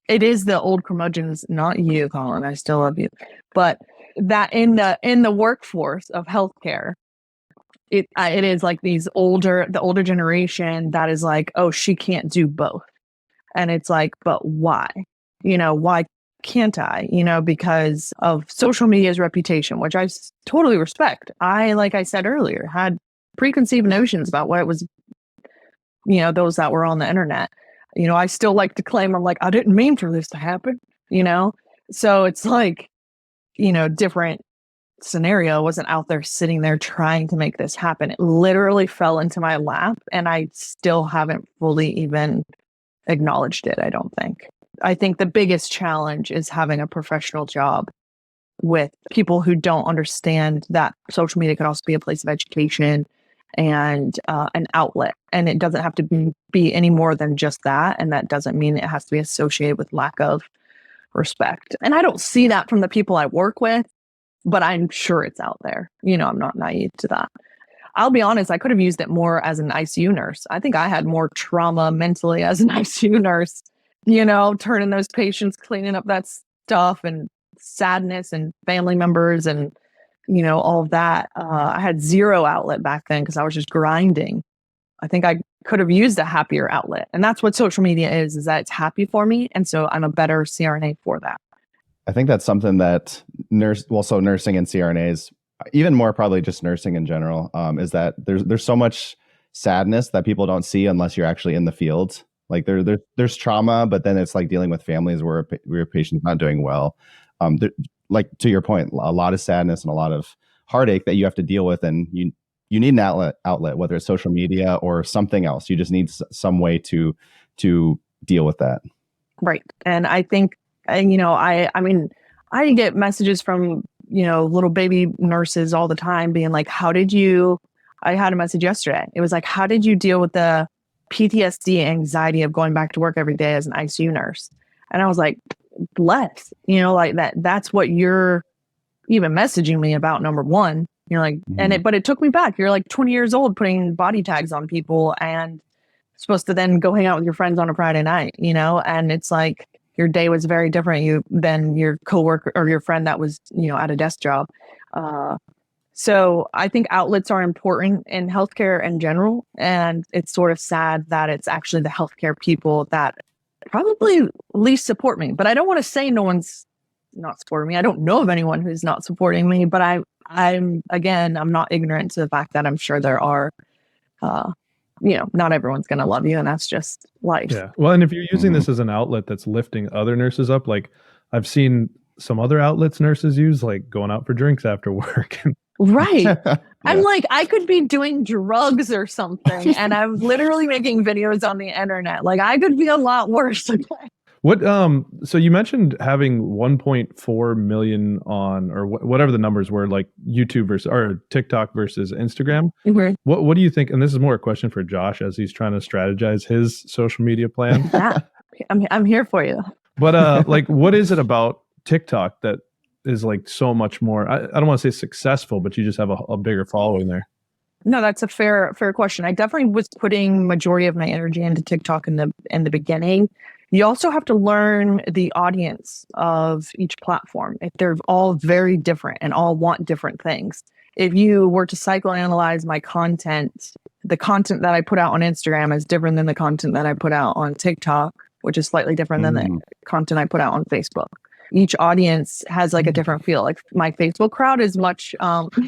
it is the old curmudgeons, not you, Colin, I still love you, but that in the workforce of healthcare, it is like the older generation that is like, oh, she can't do both. And it's like, but why? Why can't I? Because of social media's reputation, which I totally respect. Like I said earlier, had preconceived notions about what it was, those that were on the internet. I still like to claim I'm like, I didn't mean for this to happen, So it's like, different scenario. I wasn't out there sitting there trying to make this happen. It literally fell into my lap, and I still haven't fully even acknowledged it, I don't think. I think the biggest challenge is having a professional job with people who don't understand that social media could also be a place of education and an outlet. And it doesn't have to be any more than just that. And that doesn't mean it has to be associated with lack of respect. And I don't see that from the people I work with, but I'm sure it's out there. I'm not naive to that. I'll be honest, I could have used it more as an ICU nurse. I think I had more trauma mentally as an ICU nurse, turning those patients, cleaning up that stuff and sadness and family members and, all of that. I had zero outlet back then because I was just grinding. I think I could have used a happier outlet. And that's what social media is that it's happy for me. And so I'm a better CRNA for that. I think that's something that nursing and CRNAs, even more probably just nursing in general, is that there's so much sadness that people don't see unless you're actually in the field. Like there's trauma, but then it's like dealing with families where a patient's not doing well. Like to your point, a lot of sadness and a lot of heartache that you have to deal with, and you need an outlet, whether it's social media or something else. You just need some way to deal with that. Right, and I think I mean I get messages from little baby nurses all the time being like, I had a message yesterday. It was like, how did you deal with the PTSD anxiety of going back to work every day as an ICU nurse? And I was like, bless, like that's what you're even messaging me about, number one. You're like, but it took me back. You're like 20 years old putting body tags on people and supposed to then go hang out with your friends on a Friday night, and it's like, your day was very different than your coworker or your friend that was, at a desk job. So I think outlets are important in healthcare in general. And it's sort of sad that it's actually the healthcare people that probably least support me. But I don't want to say no one's not supporting me. I don't know of anyone who's not supporting me. But I'm not ignorant to the fact that I'm sure there are, not everyone's going to love you, and that's just life. Yeah. Well, and if you're using this as an outlet that's lifting other nurses up, like I've seen some other outlets nurses use, like going out for drinks after work. Right. Yeah. I'm like, I could be doing drugs or something, and I'm literally making videos on the internet. Like I could be a lot worse. What so you mentioned having 1.4 million on, or whatever the numbers were, like YouTube versus or TikTok versus Instagram. Mm-hmm. What do you think? And this is more a question for Josh as he's trying to strategize his social media plan. Yeah, I'm here for you. But like, what is it about TikTok that is like so much more? I don't want to say successful, but you just have a bigger following there. No, that's a fair question. I definitely was putting majority of my energy into TikTok in the beginning. You also have to learn the audience of each platform. If they're all very different and all want different things. If you were to psychoanalyze my content, the content that I put out on Instagram is different than the content that I put out on TikTok, which is slightly different than the content I put out on Facebook. Each audience has like a different feel. Like my Facebook crowd is much.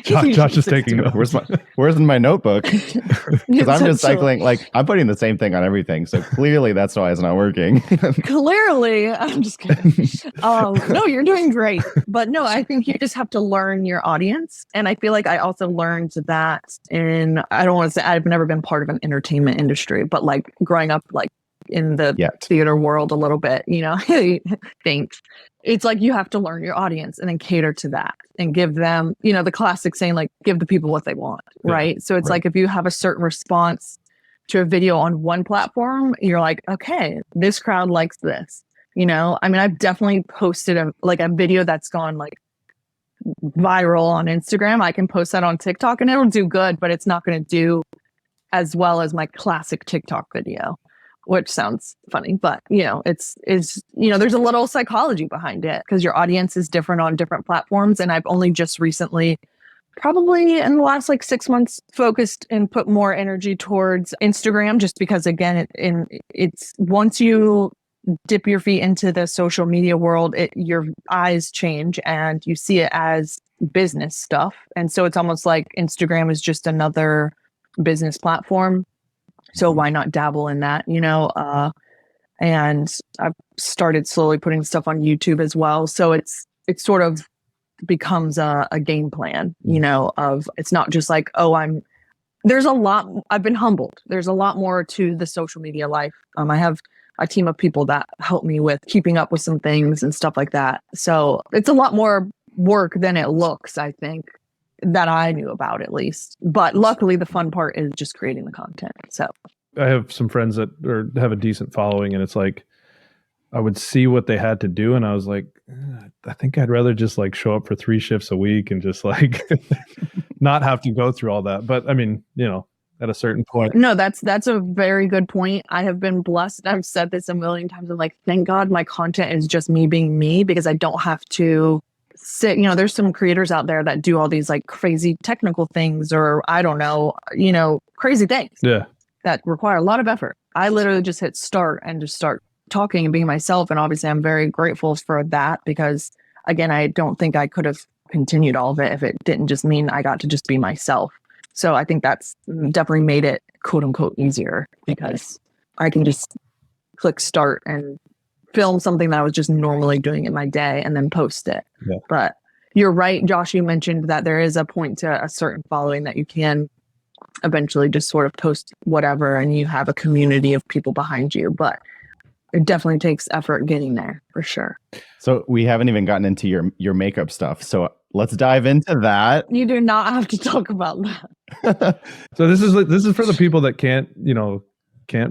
Josh is taking notes. Where's my notebook? Because I'm just cycling. Like I'm putting the same thing on everything. So clearly that's why it's not working. Clearly, I'm just kidding. No, you're doing great. But no, I think you just have to learn your audience. And I feel like I also learned that I don't want to say I've never been part of an entertainment industry, but like growing up, like in the theater world a little bit, thanks. It's like you have to learn your audience and then cater to that and give them, the classic saying, like, give the people what they want, right? So it's like if you have a certain response to a video on one platform, you're like, okay, this crowd likes this. You know, I mean, I've definitely posted a video that's gone like viral on Instagram. I can post that on TikTok and it'll do good, but it's not going to do as well as my classic TikTok video, which sounds funny, but you know, it's you know, there's a little psychology behind it because your audience is different on different platforms. And I've only just recently, probably in the last like 6 months, focused and put more energy towards Instagram, just because again, it's once you dip your feet into the social media world, your eyes change and you see it as business stuff. And so it's almost like Instagram is just another business platform. So why not dabble in that, you know? And I've started slowly putting stuff on YouTube as well. So it sort of becomes a game plan, you know, of it's not just like, oh, I've been humbled. There's a lot more to the social media life. I have a team of people that help me with keeping up with some things and stuff like that. So it's a lot more work than it looks, I think, that I knew about at least. But luckily, the fun part is just creating the content. So I have some friends that have a decent following, and it's like I would see what they had to do, and I was like, I think I'd rather just like show up for 3 shifts a week and just like not have to go through all that. But I mean, you know, at a certain point. No, that's a very good point. I have been blessed. I've said this a million times. I'm like, thank God my content is just me being me, because I don't have to sit, you know, there's some creators out there that do all these like crazy technical things, or I don't know, you know, crazy things. Yeah. That require a lot of effort. I literally just hit start and just start talking and being myself. And obviously I'm very grateful for that, because again, I don't think I could have continued all of it if it didn't just mean I got to just be myself. So I think that's definitely made it quote unquote easier, because I can just click start and film something that I was just normally doing in my day and then post it. Yeah. But you're right, Josh, you mentioned that there is a point to a certain following that you can eventually just sort of post whatever and you have a community of people behind you. But it definitely takes effort getting there, for sure. So we haven't even gotten into your makeup stuff. So let's dive into that. You do not have to talk about that. So this is for the people that can't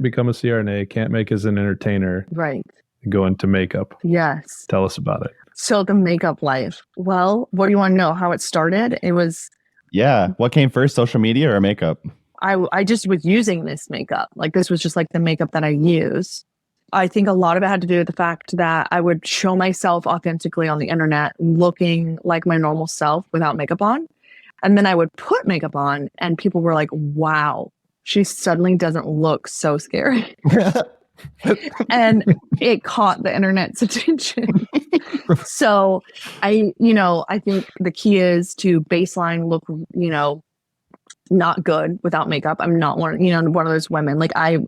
become a CRNA, can't make as an entertainer, Right. go into makeup. Yes. Tell us about it. So the makeup life. Well, what do you want to know? How it started? It was, Yeah. What came first, social media or makeup? I just was using this makeup. Like this was just like the makeup that I use. I think a lot of it had to do with the fact that I would show myself authentically on the internet looking like my normal self without makeup on. And then I would put makeup on and people were like, wow, she suddenly doesn't look so scary. And it caught the internet's attention. So I think the key is to baseline look, not good without makeup. I'm not one of those women. Like I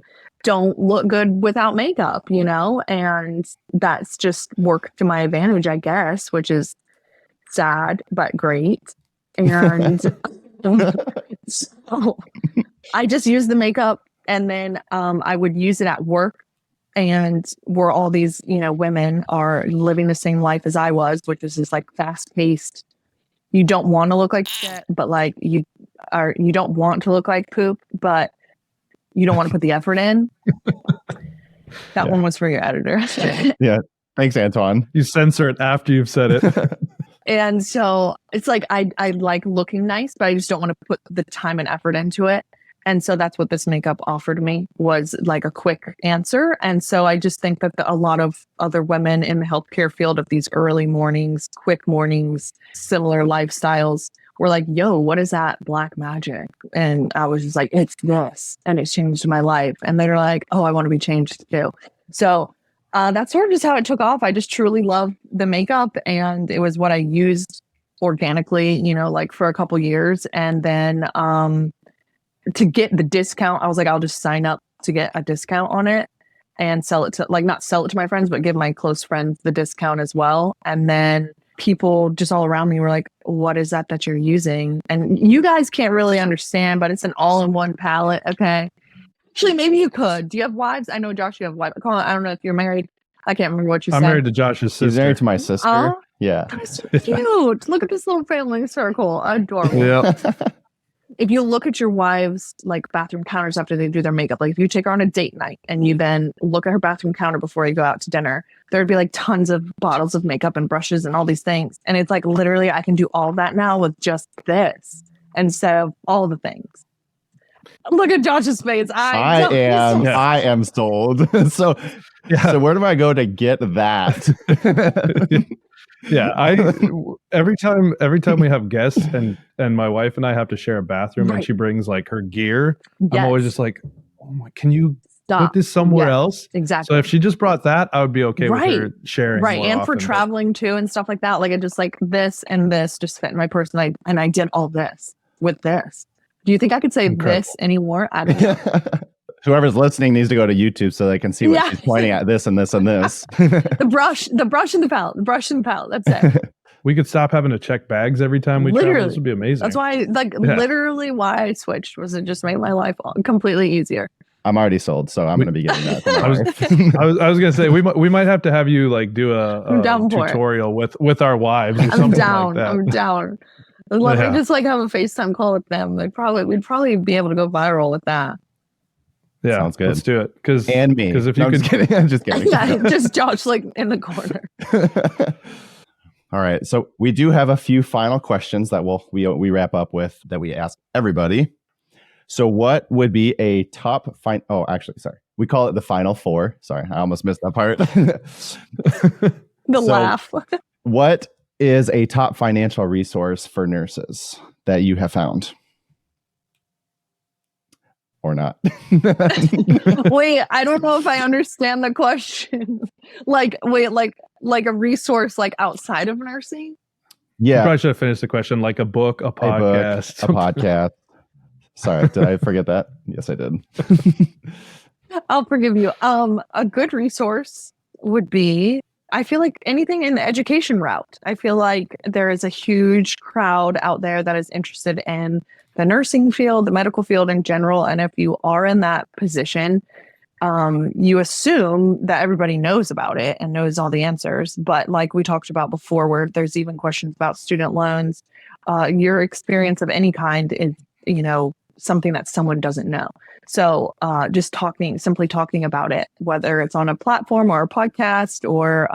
don't look good without makeup, and that's just worked to my advantage, I guess, which is sad, but great. And so I just use the makeup, and then I would use it at work, and where all these, women are living the same life as I was, which is just like fast paced. You don't want to look like shit, but like you don't want to look like poop, but you don't want to put the effort in. That one was for your editor. Yeah. Thanks, Antoine. You censor it after you've said it. And so it's like, I like looking nice, but I just don't want to put the time and effort into it. And so that's what this makeup offered me, was like a quick answer. And so I just think that a lot of other women in the healthcare field of these early mornings, quick mornings, similar lifestyles were like, yo, what is that black magic? And I was just like, it's this. And it's changed my life. And they're like, oh, I want to be changed too. So that's sort of just how it took off. I just truly love the makeup, and it was what I used organically, like for a couple years. And then to get the discount, I was like, I'll just sign up to get a discount on it and sell it to, like, not sell it to my friends, but give my close friends the discount as well. And then people just all around me were like, what is that you're using? And you guys can't really understand, but it's an all-in-one palette. Okay. Actually, maybe you could. Do you have wives? I know, Josh, you have wives. Colin, I don't know if you're married. I can't remember what you said. I'm married to Josh's sister. He's married to my sister. Yeah. That's so cute. Look at this little family circle. Adorable. Yeah. if you look at your wife's like bathroom counters after they do their makeup, like if you take her on a date night and you then look at her bathroom counter before you go out to dinner, there'd be like tons of bottles of makeup and brushes and all these things. And it's like, literally, I can do all that now with just this instead of all the things. Look at Josh's face. I am sold. So where do I go to get that? Every time we have guests and my wife and I have to share a bathroom and she brings like her gear, I'm always just like, oh my, can you put this somewhere else? Exactly. So if she just brought that, I would be okay with her sharing. Right. More and often, for traveling too and stuff like that, like it just like this and this just fit in my purse, and I did all this with this. Do you think I could say this anymore? I don't know. Whoever's listening needs to go to YouTube so they can see what she's pointing at, this and this and this. the brush and the palette. That's it. We could stop having to check bags every time we travel. This would be amazing. That's why, literally why I switched was it just made my life completely easier. I'm already sold, so I'm going to be getting that. I was going to say we might have to have you like do a tutorial with our wives. Or something like that. I'm down. Let me just like have a FaceTime call with them. We'd probably be able to go viral with that. Yeah, sounds good. Let's do it. And me. Because if you could, I'm just kidding. Just Josh like in the corner. All right. So we do have a few final questions that we wrap up with that we ask everybody. So what would be a top we call it the final four. Sorry, I almost missed that part. Laugh. What is a top financial resource for nurses that you have found? Or not? Wait, I don't know if I understand the question. like a resource like outside of nursing? Yeah. You probably should have finished the question, like a book, a podcast. A podcast. Sorry, did I forget that? Yes, I did. I'll forgive you. A good resource would be, I feel like anything in the education route. I feel like there is a huge crowd out there that is interested in the nursing field, the medical field in general. And if you are in that position, you assume that everybody knows about it and knows all the answers. But like we talked about before, where there's even questions about student loans, your experience of any kind is, something that someone doesn't know. So just simply talking about it, whether it's on a platform or a podcast or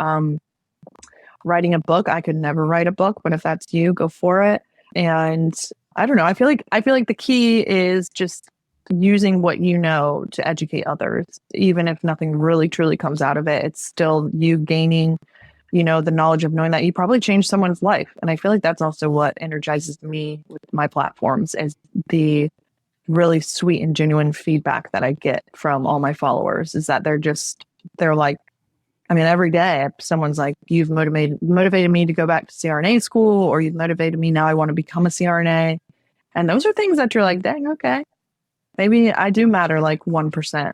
writing a book. I could never write a book, but if that's you, go for it. And I don't know. I feel like the key is just using what you know to educate others. Even if nothing really truly comes out of it, it's still you gaining, the knowledge of knowing that you probably changed someone's life. And I feel like that's also what energizes me with my platforms, is the really sweet and genuine feedback that I get from all my followers, is that they're like, every day someone's like, you've motivated me to go back to CRNA school, or you've motivated me, now I want to become a CRNA. And those are things that you're like, dang, okay, maybe I do matter like 1%,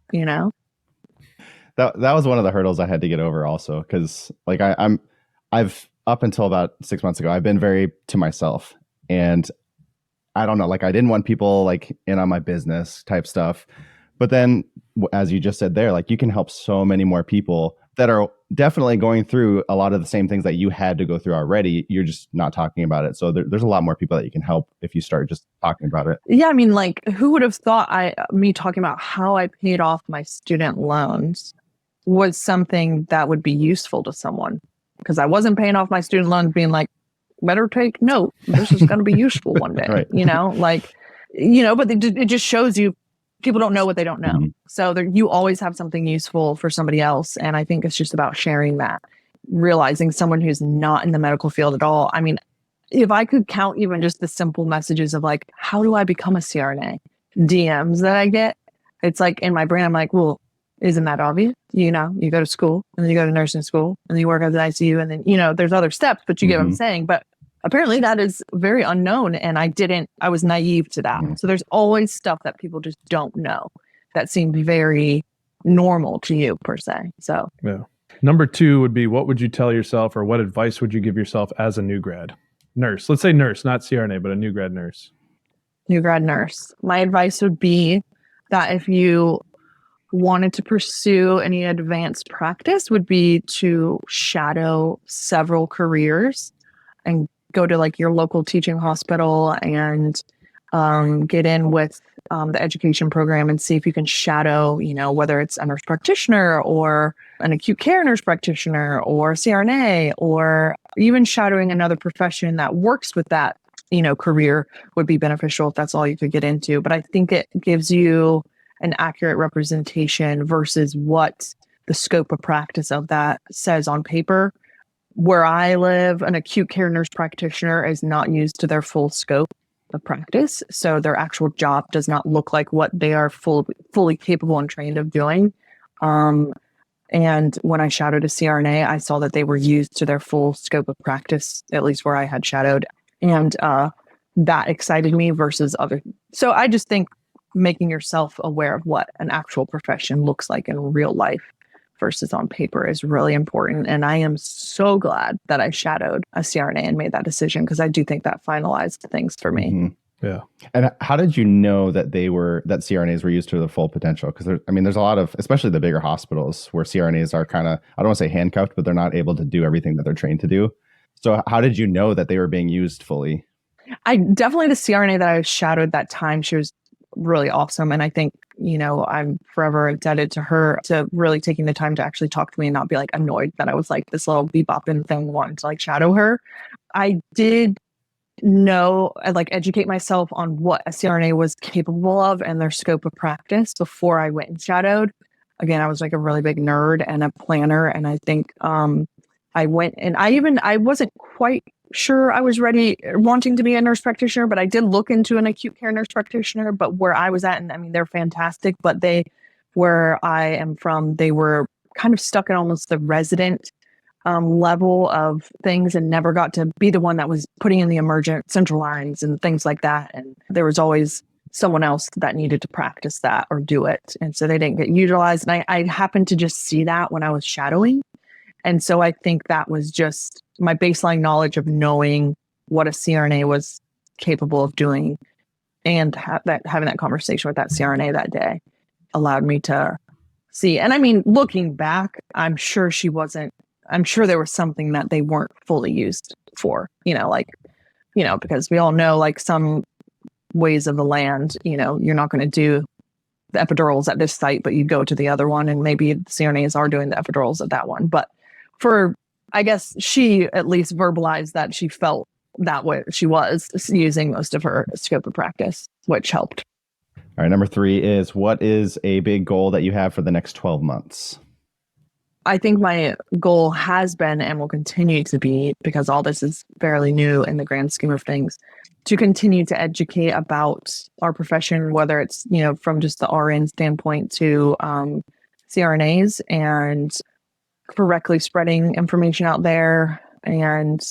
That was one of the hurdles I had to get over also, because like I've up until about 6 months ago, I've been very to myself, and I don't know, like I didn't want people like in on my business type stuff. But then, as you just said there, like you can help so many more people that are definitely going through a lot of the same things that you had to go through already. You're just not talking about it. So there's a lot more people that you can help if you start just talking about it. Yeah, like who would have thought me talking about how I paid off my student loans was something that would be useful to someone? Because I wasn't paying off my student loans being like, better take note, this is going to be useful one day. Right. But it just shows you people don't know what they don't know. Mm-hmm. So you always have something useful for somebody else. And I think it's just about sharing that, realizing someone who's not in the medical field at all. If I could count even just the simple messages of like, how do I become a CRNA? DMs that I get, it's like in my brain, I'm like, well, isn't that obvious? You go to school and then you go to nursing school and then you work at the ICU and then, there's other steps, but you get what I'm saying. But apparently that is very unknown. And I was naive to that. So there's always stuff that people just don't know that seemed very normal to you per se. So yeah. Number 2 would be, what would you tell yourself, or what advice would you give yourself as a new grad nurse? Let's say nurse, not CRNA, but a new grad nurse. New grad nurse. My advice would be that if you wanted to pursue any advanced practice, would be to shadow several careers and go to like your local teaching hospital and get in with the education program and see if you can shadow, whether it's a nurse practitioner or an acute care nurse practitioner or CRNA, or even shadowing another profession that works with that, career would be beneficial if that's all you could get into. But I think it gives you an accurate representation versus what the scope of practice of that says on paper. Where I live, an acute care nurse practitioner is not used to their full scope of practice. So their actual job does not look like what they are fully capable and trained of doing. And when I shadowed a CRNA, I saw that they were used to their full scope of practice, at least where I had shadowed. And that excited me versus other. So I just think making yourself aware of what an actual profession looks like in real life versus on paper is really important. And I am so glad that I shadowed a CRNA and made that decision, because I do think that finalized things for me. Mm-hmm. Yeah. And how did you know that CRNAs were used to their full potential? Because there's a lot of, especially the bigger hospitals, where CRNAs are kind of, I don't want to say handcuffed, but they're not able to do everything that they're trained to do. So how did you know that they were being used fully? I definitely, the CRNA that I shadowed that time, she was really awesome. And I think, I'm forever indebted to her to really taking the time to actually talk to me and not be like annoyed that I was like this little bebopping thing wanting to like shadow her. I did know, educate myself on what a CRNA was capable of and their scope of practice before I went and shadowed. Again, I was like a really big nerd and a planner. And I think I went and I wasn't quite sure I was ready wanting to be a nurse practitioner, but I did look into an acute care nurse practitioner. But where I was at, and they're fantastic, but where I am from, they were kind of stuck in almost the resident level of things and never got to be the one that was putting in the emergent central lines and things like that. And there was always someone else that needed to practice that or do it. And so they didn't get utilized. And I happened to just see that when I was shadowing. And so I think that was just my baseline knowledge of knowing what a CRNA was capable of doing, and having that conversation with that CRNA that day allowed me to see. And looking back, I'm sure there was something that they weren't fully used for, because we all know, like, some ways of the land, you're not going to do the epidurals at this site, but you go to the other one, and maybe the CRNAs are doing the epidurals at that one. But I guess she at least verbalized that she felt that way. She was using most of her scope of practice, which helped. All right. Number 3 is, what is a big goal that you have for the next 12 months? I think my goal has been and will continue to be, because all this is fairly new in the grand scheme of things, to continue to educate about our profession, whether it's, from just the RN standpoint to CRNAs, and correctly spreading information out there and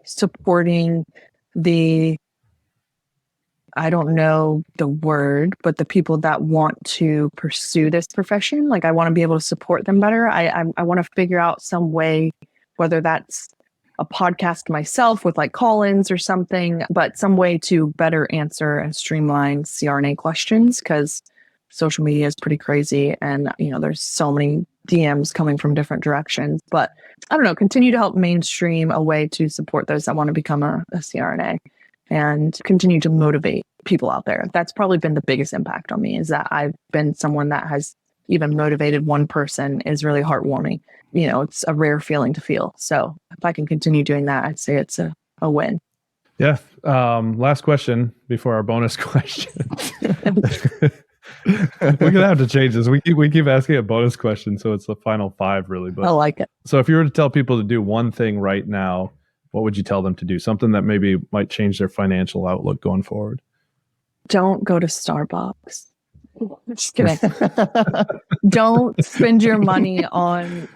supporting I don't know the word, but the people that want to pursue this profession. Like, I want to be able to support them better. I want to figure out some way, whether that's a podcast myself with like call-ins or something, but some way to better answer and streamline CRNA questions, because social media is pretty crazy, and there's so many DMs coming from different directions. But I don't know, continue to help mainstream a way to support those that want to become a CRNA, and continue to motivate people out there. That's probably been the biggest impact on me, is that I've been someone that has even motivated one person is really heartwarming. It's a rare feeling to feel. So if I can continue doing that, I'd say it's a win. Yeah. Last question before our bonus question. We're gonna have to change this. We keep asking a bonus question, so it's the final 5, really. But I like it. So if you were to tell people to do one thing right now, what would you tell them to do? Something that maybe might change their financial outlook going forward. Don't go to Starbucks. Just kidding. Don't spend your money on,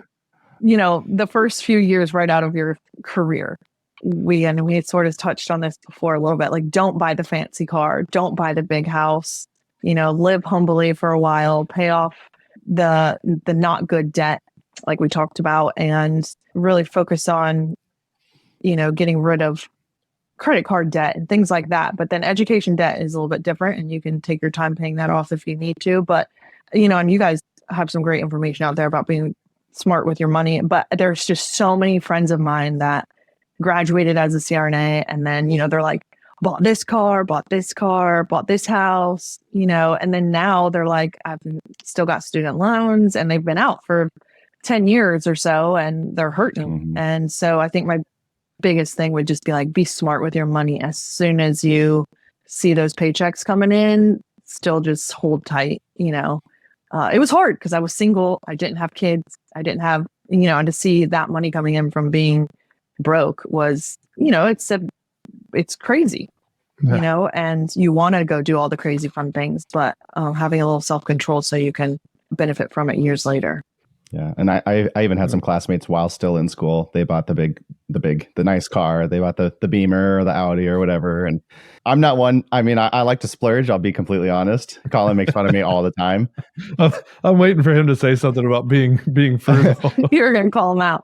the first few years right out of your career. We had sort of touched on this before a little bit. Like, don't buy the fancy car. Don't buy the big house. Live humbly for a while, pay off the not good debt, like we talked about, and really focus on, getting rid of credit card debt and things like that. But then education debt is a little bit different, and you can take your time paying that off if you need to. But, and you guys have some great information out there about being smart with your money. But there's just so many friends of mine that graduated as a CRNA, and then, they're like, bought this car, bought this house, and then now they're like, I've still got student loans and they've been out for 10 years or so and they're hurting. And so I think my biggest thing would just be like, be smart with your money. As soon as you see those paychecks coming in, still just hold tight. It was hard because I was single. I didn't have kids. I didn't have, and to see that money coming in from being broke was, it's crazy, and you want to go do all the crazy fun things, but having a little self-control so you can benefit from it years later. Yeah. And I even had some classmates while still in school. They bought the nice car. They bought the Beamer or the Audi or whatever. And I'm not one. I mean, I like to splurge. I'll be completely honest. Colin makes fun of me all the time. I'm waiting for him to say something about being frugal. You're going to call him out.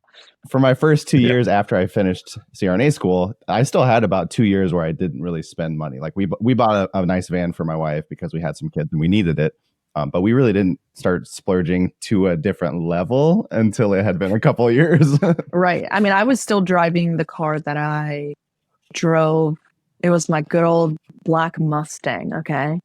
For my first 2 years after I finished CRNA school, I still had about 2 years where I didn't really spend money. Like we bought a nice van for my wife because we had some kids and we needed it. But we really didn't start splurging to a different level until it had been a couple of years. Right. I mean, I was still driving the car that I drove. It was my good old black Mustang. Okay.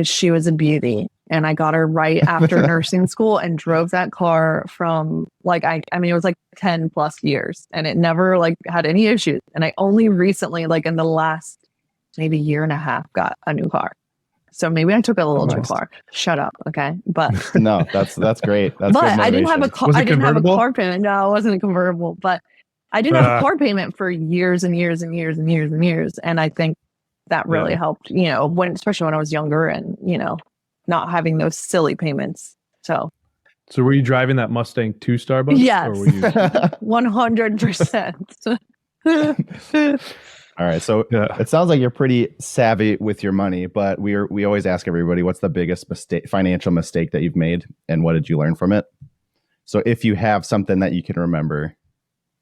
She was a beauty. And I got her right after nursing school and drove that car from I mean, it was like 10 plus years and it never had any issues. And I only recently, in the last maybe year and a half, got a new car. So maybe I took it a little too far. Shut up, okay? But no, that's great. That's but good I didn't have a car. I didn't have a car payment. No, it wasn't a convertible. But I didn't have a car payment for years and years and years and years and years. And I think that really helped. Especially when I was younger and not having those silly payments. So were you driving that Mustang to Starbucks? Yes, or were you... 100%. All right. So it sounds like you're pretty savvy with your money, but we always ask everybody, what's the biggest financial mistake that you've made and what did you learn from it? So if you have something that you can remember.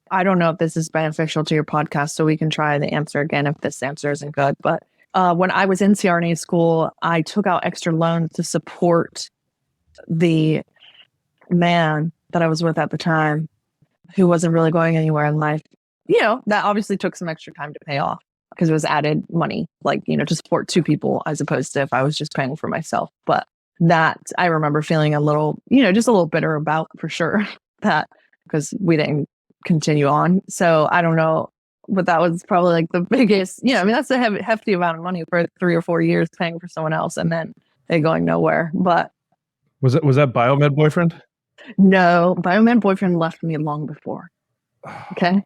I don't know if this is beneficial to your podcast, so we can try the answer again if this answer isn't good. But when I was in CRNA school, I took out extra loans to support the man that I was with at the time who wasn't really going anywhere in life. That obviously took some extra time to pay off because it was added money, to support two people as opposed to if I was just paying for myself. But that I remember feeling a little, just a little bitter about for sure that because we didn't continue on. So I don't know, but that was probably the biggest, I mean, that's a hefty amount of money for 3 or 4 years paying for someone else and then they going nowhere. But was that Biomed boyfriend? No, Biomed boyfriend left me long before. Okay.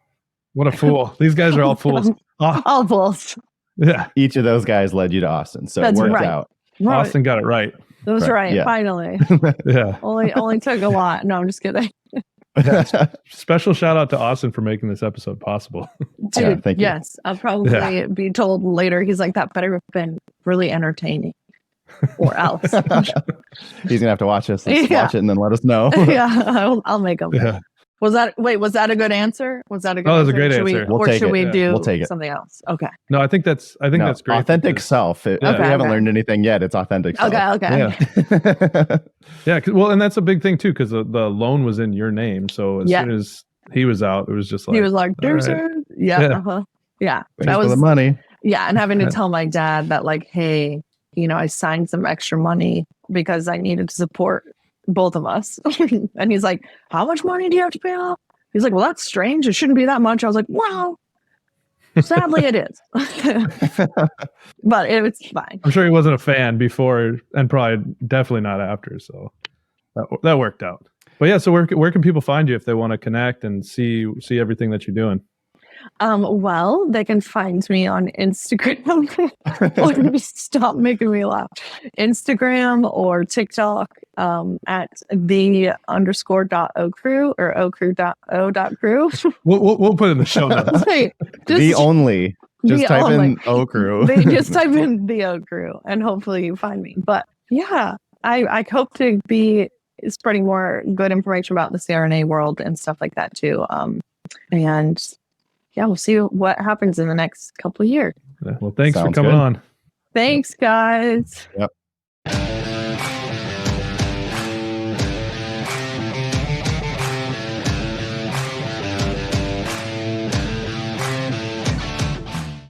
What a fool. These guys are all fools. All fools. Yeah. Each of those guys led you to Austin. So it worked out. Right. Austin got it right. That was right. Yeah. Finally. Yeah. Only took a lot. No, I'm just kidding. Special shout out to Austin for making this episode possible. Dude, thank you. yes. I'll probably be told later. He's like, that better have been really entertaining. Or else. He's going to have to watch us. Watch it and then let us know. Yeah. I'll make him. Yeah. Was that a good answer? Was that a good answer? That was a great answer. Should we do We'll take it. something else? Okay. No, I think that's great. Authentic self. If we haven't learned anything yet, it's authentic self. Okay. Yeah. Yeah. Well, and that's a big thing too, because the loan was in your name. So as soon as he was out, it was just like he was like, "There's right. Yeah. That was the money. Yeah, and having to tell my dad that hey, I signed some extra money because I needed to support both of us. And he's like, how much money do you have to pay off? He's like, well, that's strange. It shouldn't be that much. I was like, well, sadly it is. But it's fine. I'm sure he wasn't a fan before and probably definitely not after. So that worked out. But yeah, so where can people find you if they want to connect and see everything that you're doing? Well, they can find me on Instagram. Stop making me laugh. Instagram or TikTok at the_.ocrew or ocrew.o.crew. We'll put it in the show notes. Wait, just type in Ocrew. Just type in the Ocrew and hopefully you find me. But yeah, I hope to be spreading more good information about the CRNA world and stuff like that too. And yeah, we'll see what happens in the next couple of years. Well, thanks for coming on. Thanks, guys. Yep.